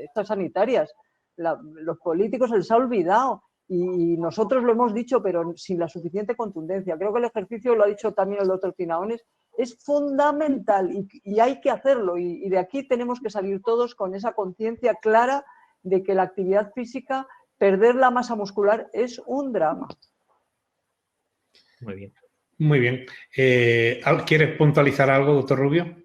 estas sanitarias. Los políticos se les ha olvidado y nosotros lo hemos dicho, pero sin la suficiente contundencia. Creo que el ejercicio, lo ha dicho también el doctor Tinaones, es fundamental y hay que hacerlo. Y de aquí tenemos que salir todos con esa conciencia clara de que la actividad física, perder la masa muscular es un drama. Muy bien. Muy bien. ¿Quieres puntualizar algo, doctor Rubio?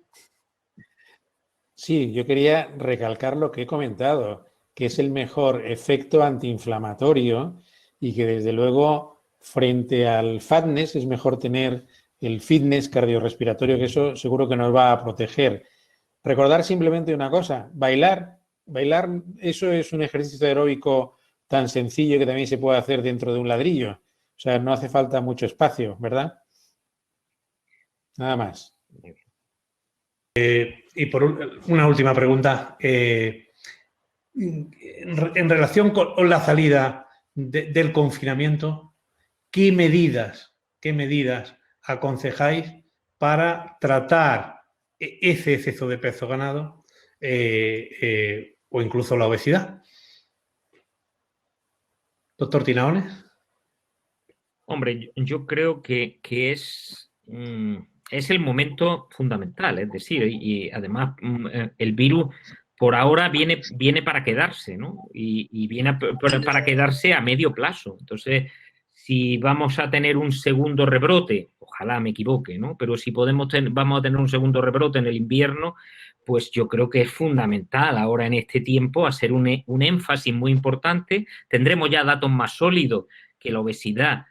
Sí, yo quería recalcar lo que he comentado, que es el mejor efecto antiinflamatorio y que desde luego frente al fatness es mejor tener el fitness cardiorrespiratorio, que eso seguro que nos va a proteger. Recordar simplemente una cosa, bailar, eso es un ejercicio aeróbico tan sencillo que también se puede hacer dentro de un ladrillo. O sea, no hace falta mucho espacio, ¿verdad? Nada más. Y por una última pregunta. En relación con la salida del confinamiento, ¿qué medidas aconsejáis para tratar ese exceso de peso ganado o incluso la obesidad? Doctor Tinaones. Hombre, yo creo que es el momento fundamental, es decir, y además el virus por ahora viene para quedarse, ¿no? Y viene para quedarse a medio plazo. Entonces, si vamos a tener un segundo rebrote, ojalá me equivoque, ¿no? Pero si vamos a tener un segundo rebrote en el invierno, pues yo creo que es fundamental ahora en este tiempo hacer un énfasis muy importante. Tendremos ya datos más sólidos que la obesidad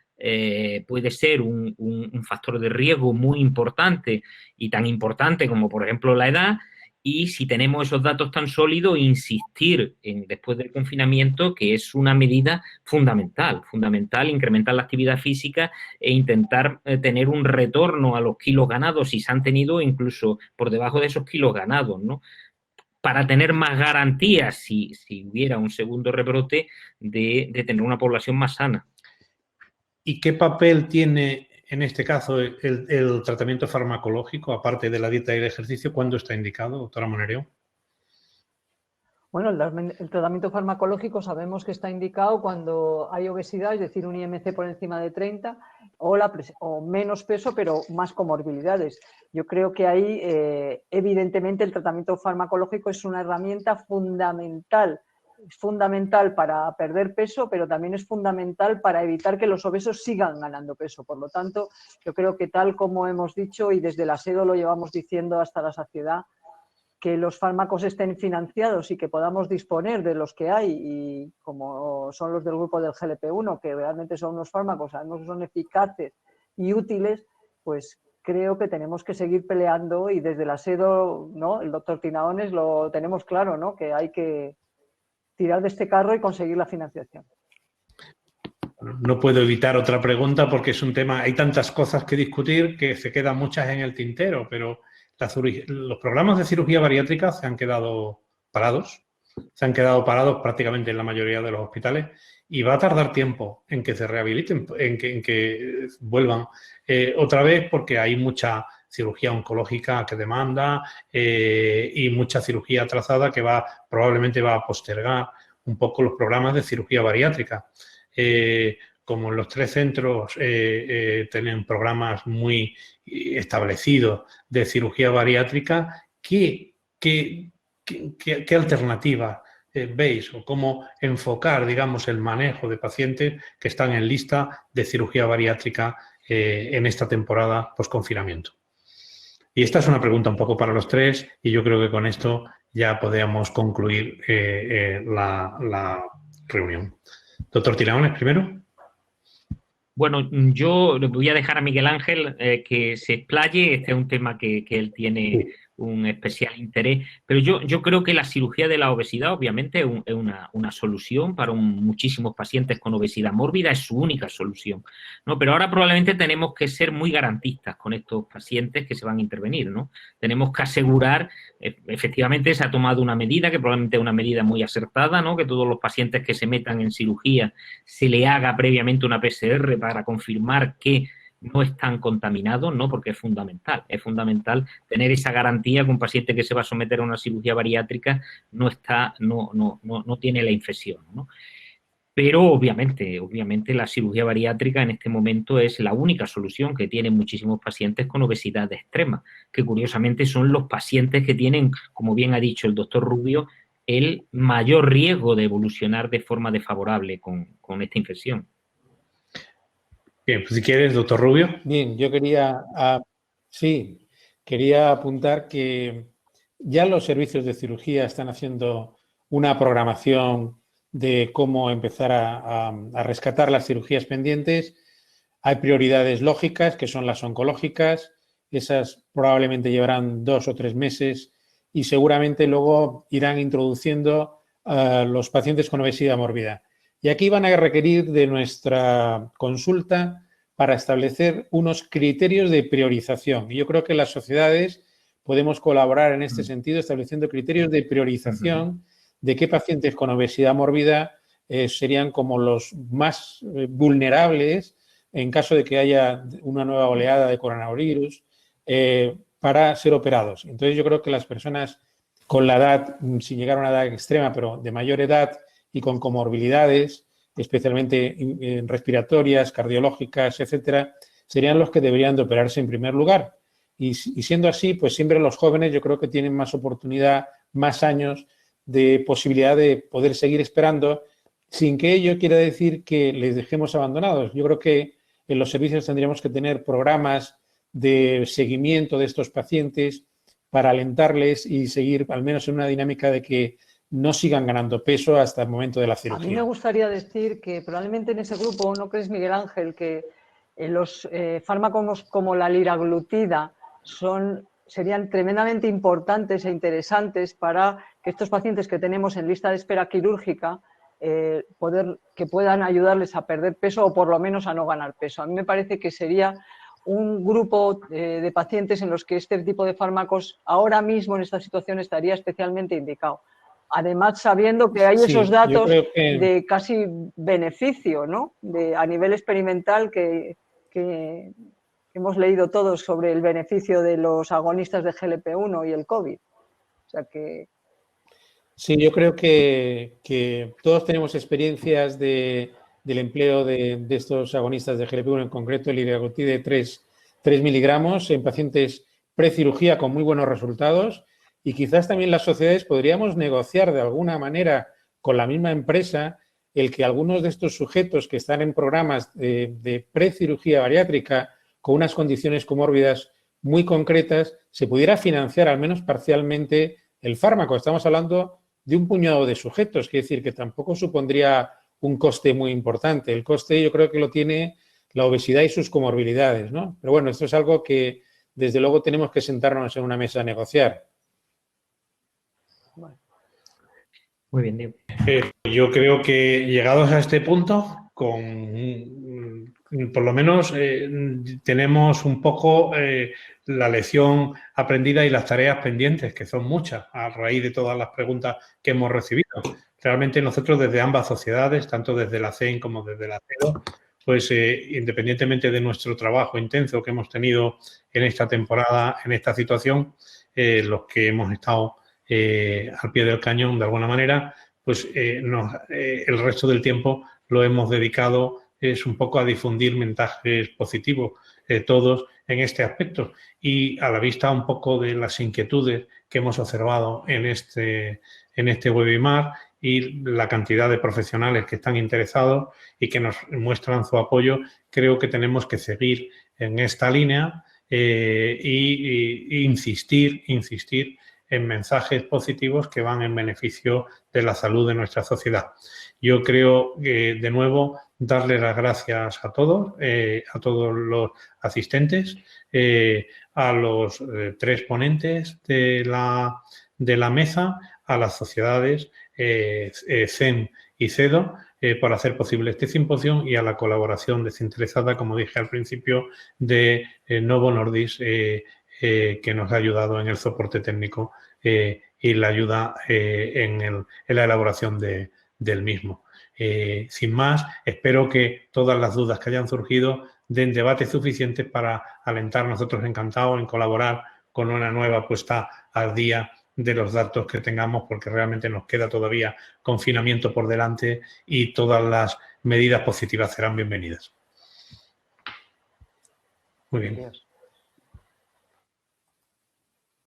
puede ser un factor de riesgo muy importante y tan importante como, por ejemplo, la edad. Y si tenemos esos datos tan sólidos, insistir después del confinamiento, que es una medida fundamental, incrementar la actividad física e intentar tener un retorno a los kilos ganados, si se han tenido, incluso por debajo de esos kilos ganados, ¿no? Para tener más garantías, si hubiera un segundo rebrote, de tener una población más sana. ¿Y qué papel tiene en este caso el tratamiento farmacológico, aparte de la dieta y el ejercicio? ¿Cuándo está indicado, doctora Monereo? Bueno, el tratamiento farmacológico sabemos que está indicado cuando hay obesidad, es decir, un IMC por encima de 30 o menos peso, pero más comorbilidades. Yo creo que ahí, evidentemente, el tratamiento farmacológico es una herramienta fundamental. Es fundamental para perder peso, pero también es fundamental para evitar que los obesos sigan ganando peso. Por lo tanto, yo creo que tal como hemos dicho, y desde la SEDO lo llevamos diciendo hasta la saciedad, que los fármacos estén financiados y que podamos disponer de los que hay, y como son los del grupo del GLP-1, que realmente son unos fármacos, sabemos que son eficaces y útiles, pues creo que tenemos que seguir peleando, y desde la SEDO, ¿no? El doctor Tinaones lo tenemos claro, ¿no? Que hay que tirar de este carro y conseguir la financiación. No puedo evitar otra pregunta porque es un tema, hay tantas cosas que discutir que se quedan muchas en el tintero, pero los programas de cirugía bariátrica se han quedado parados prácticamente en la mayoría de los hospitales y va a tardar tiempo en que se rehabiliten, en que vuelvan otra vez, porque hay mucha cirugía oncológica que demanda y mucha cirugía atrasada que probablemente va a postergar un poco los programas de cirugía bariátrica. Como en los 3 centros tienen programas muy establecidos de cirugía bariátrica, ¿qué alternativa veis o cómo enfocar, digamos, el manejo de pacientes que están en lista de cirugía bariátrica en esta temporada post-confinamiento? Y esta es una pregunta un poco para los 3 y yo creo que con esto ya podríamos concluir la reunión. Doctor Tiraones, primero. Bueno, yo le voy a dejar a Miguel Ángel que se explaye. Este es un tema que él tiene un especial interés, pero yo creo que la cirugía de la obesidad obviamente es una solución para muchísimos pacientes con obesidad mórbida, es su única solución, ¿no? Pero ahora probablemente tenemos que ser muy garantistas con estos pacientes que se van a intervenir, ¿no? Tenemos que asegurar, efectivamente se ha tomado una medida que probablemente es una medida muy acertada, ¿no? Que todos los pacientes que se metan en cirugía se le haga previamente una PCR para confirmar que no están contaminados, ¿no? Porque es fundamental tener esa garantía que un paciente que se va a someter a una cirugía bariátrica no tiene la infección, ¿no? Pero obviamente la cirugía bariátrica en este momento es la única solución que tienen muchísimos pacientes con obesidad extrema, que curiosamente son los pacientes que tienen, como bien ha dicho el doctor Rubio, el mayor riesgo de evolucionar de forma desfavorable con esta infección. Bien, pues si quieres, doctor Rubio. Bien, yo quería apuntar que ya los servicios de cirugía están haciendo una programación de cómo empezar a rescatar las cirugías pendientes. Hay prioridades lógicas, que son las oncológicas. Esas probablemente llevarán 2 o 3 meses y seguramente luego irán introduciendo los pacientes con obesidad mórbida. Y aquí van a requerir de nuestra consulta para establecer unos criterios de priorización. Y yo creo que las sociedades podemos colaborar en este sentido, estableciendo criterios de priorización de qué pacientes con obesidad mórbida serían como los más vulnerables en caso de que haya una nueva oleada de coronavirus para ser operados. Entonces yo creo que las personas con la edad, sin llegar a una edad extrema, pero de mayor edad y con comorbilidades, especialmente respiratorias, cardiológicas, etcétera, serían los que deberían de operarse en primer lugar. Y siendo así, pues siempre los jóvenes yo creo que tienen más oportunidad, más años de posibilidad de poder seguir esperando, sin que ello quiera decir que les dejemos abandonados. Yo creo que en los servicios tendríamos que tener programas de seguimiento de estos pacientes para alentarles y seguir al menos en una dinámica de que no sigan ganando peso hasta el momento de la cirugía. A mí me gustaría decir que probablemente en ese grupo, ¿no crees, Miguel Ángel, que los fármacos como la liraglutida serían tremendamente importantes e interesantes para que estos pacientes que tenemos en lista de espera quirúrgica que puedan ayudarles a perder peso o por lo menos a no ganar peso? A mí me parece que sería un grupo de pacientes en los que este tipo de fármacos ahora mismo en esta situación estaría especialmente indicado. Además, sabiendo que hay esos datos de casi beneficio, ¿no? A nivel experimental que hemos leído todos sobre el beneficio de los agonistas de GLP-1 y el COVID. O sea que... Sí, yo creo que todos tenemos experiencias del empleo de estos agonistas de GLP-1, en concreto el liraglutide de 3 miligramos en pacientes precirugía con muy buenos resultados. Y quizás también las sociedades podríamos negociar de alguna manera con la misma empresa el que algunos de estos sujetos que están en programas de precirugía bariátrica con unas condiciones comórbidas muy concretas se pudiera financiar al menos parcialmente el fármaco. Estamos hablando de un puñado de sujetos, quiere decir que tampoco supondría un coste muy importante. El coste yo creo que lo tiene la obesidad y sus comorbilidades, ¿no? Pero bueno, esto es algo que desde luego tenemos que sentarnos en una mesa a negociar. Muy bien, Diego. Yo creo que llegados a este punto, con por lo menos tenemos un poco la lección aprendida y las tareas pendientes, que son muchas, a raíz de todas las preguntas que hemos recibido. Realmente nosotros desde ambas sociedades, tanto desde la CEN como desde la CEDO, pues independientemente de nuestro trabajo intenso que hemos tenido en esta temporada, en esta situación, los que hemos estado al pie del cañón de alguna manera, pues el resto del tiempo lo hemos dedicado es un poco a difundir mensajes positivos todos en este aspecto y a la vista un poco de las inquietudes que hemos observado en este webinar y la cantidad de profesionales que están interesados y que nos muestran su apoyo, creo que tenemos que seguir en esta línea y insistir en mensajes positivos que van en beneficio de la salud de nuestra sociedad. Yo creo que, de nuevo, darle las gracias a todos los asistentes, a los 3 ponentes de la mesa, a las sociedades CEN y CEDO por hacer posible este simposio y a la colaboración desinteresada, como dije al principio, de Novo Nordisk, que nos ha ayudado en el soporte técnico y la ayuda en la elaboración del mismo. Sin más, espero que todas las dudas que hayan surgido den debates suficientes para alentar. Nosotros encantados en colaborar con una nueva puesta al día de los datos que tengamos, porque realmente nos queda todavía confinamiento por delante y todas las medidas positivas serán bienvenidas. Muy bien.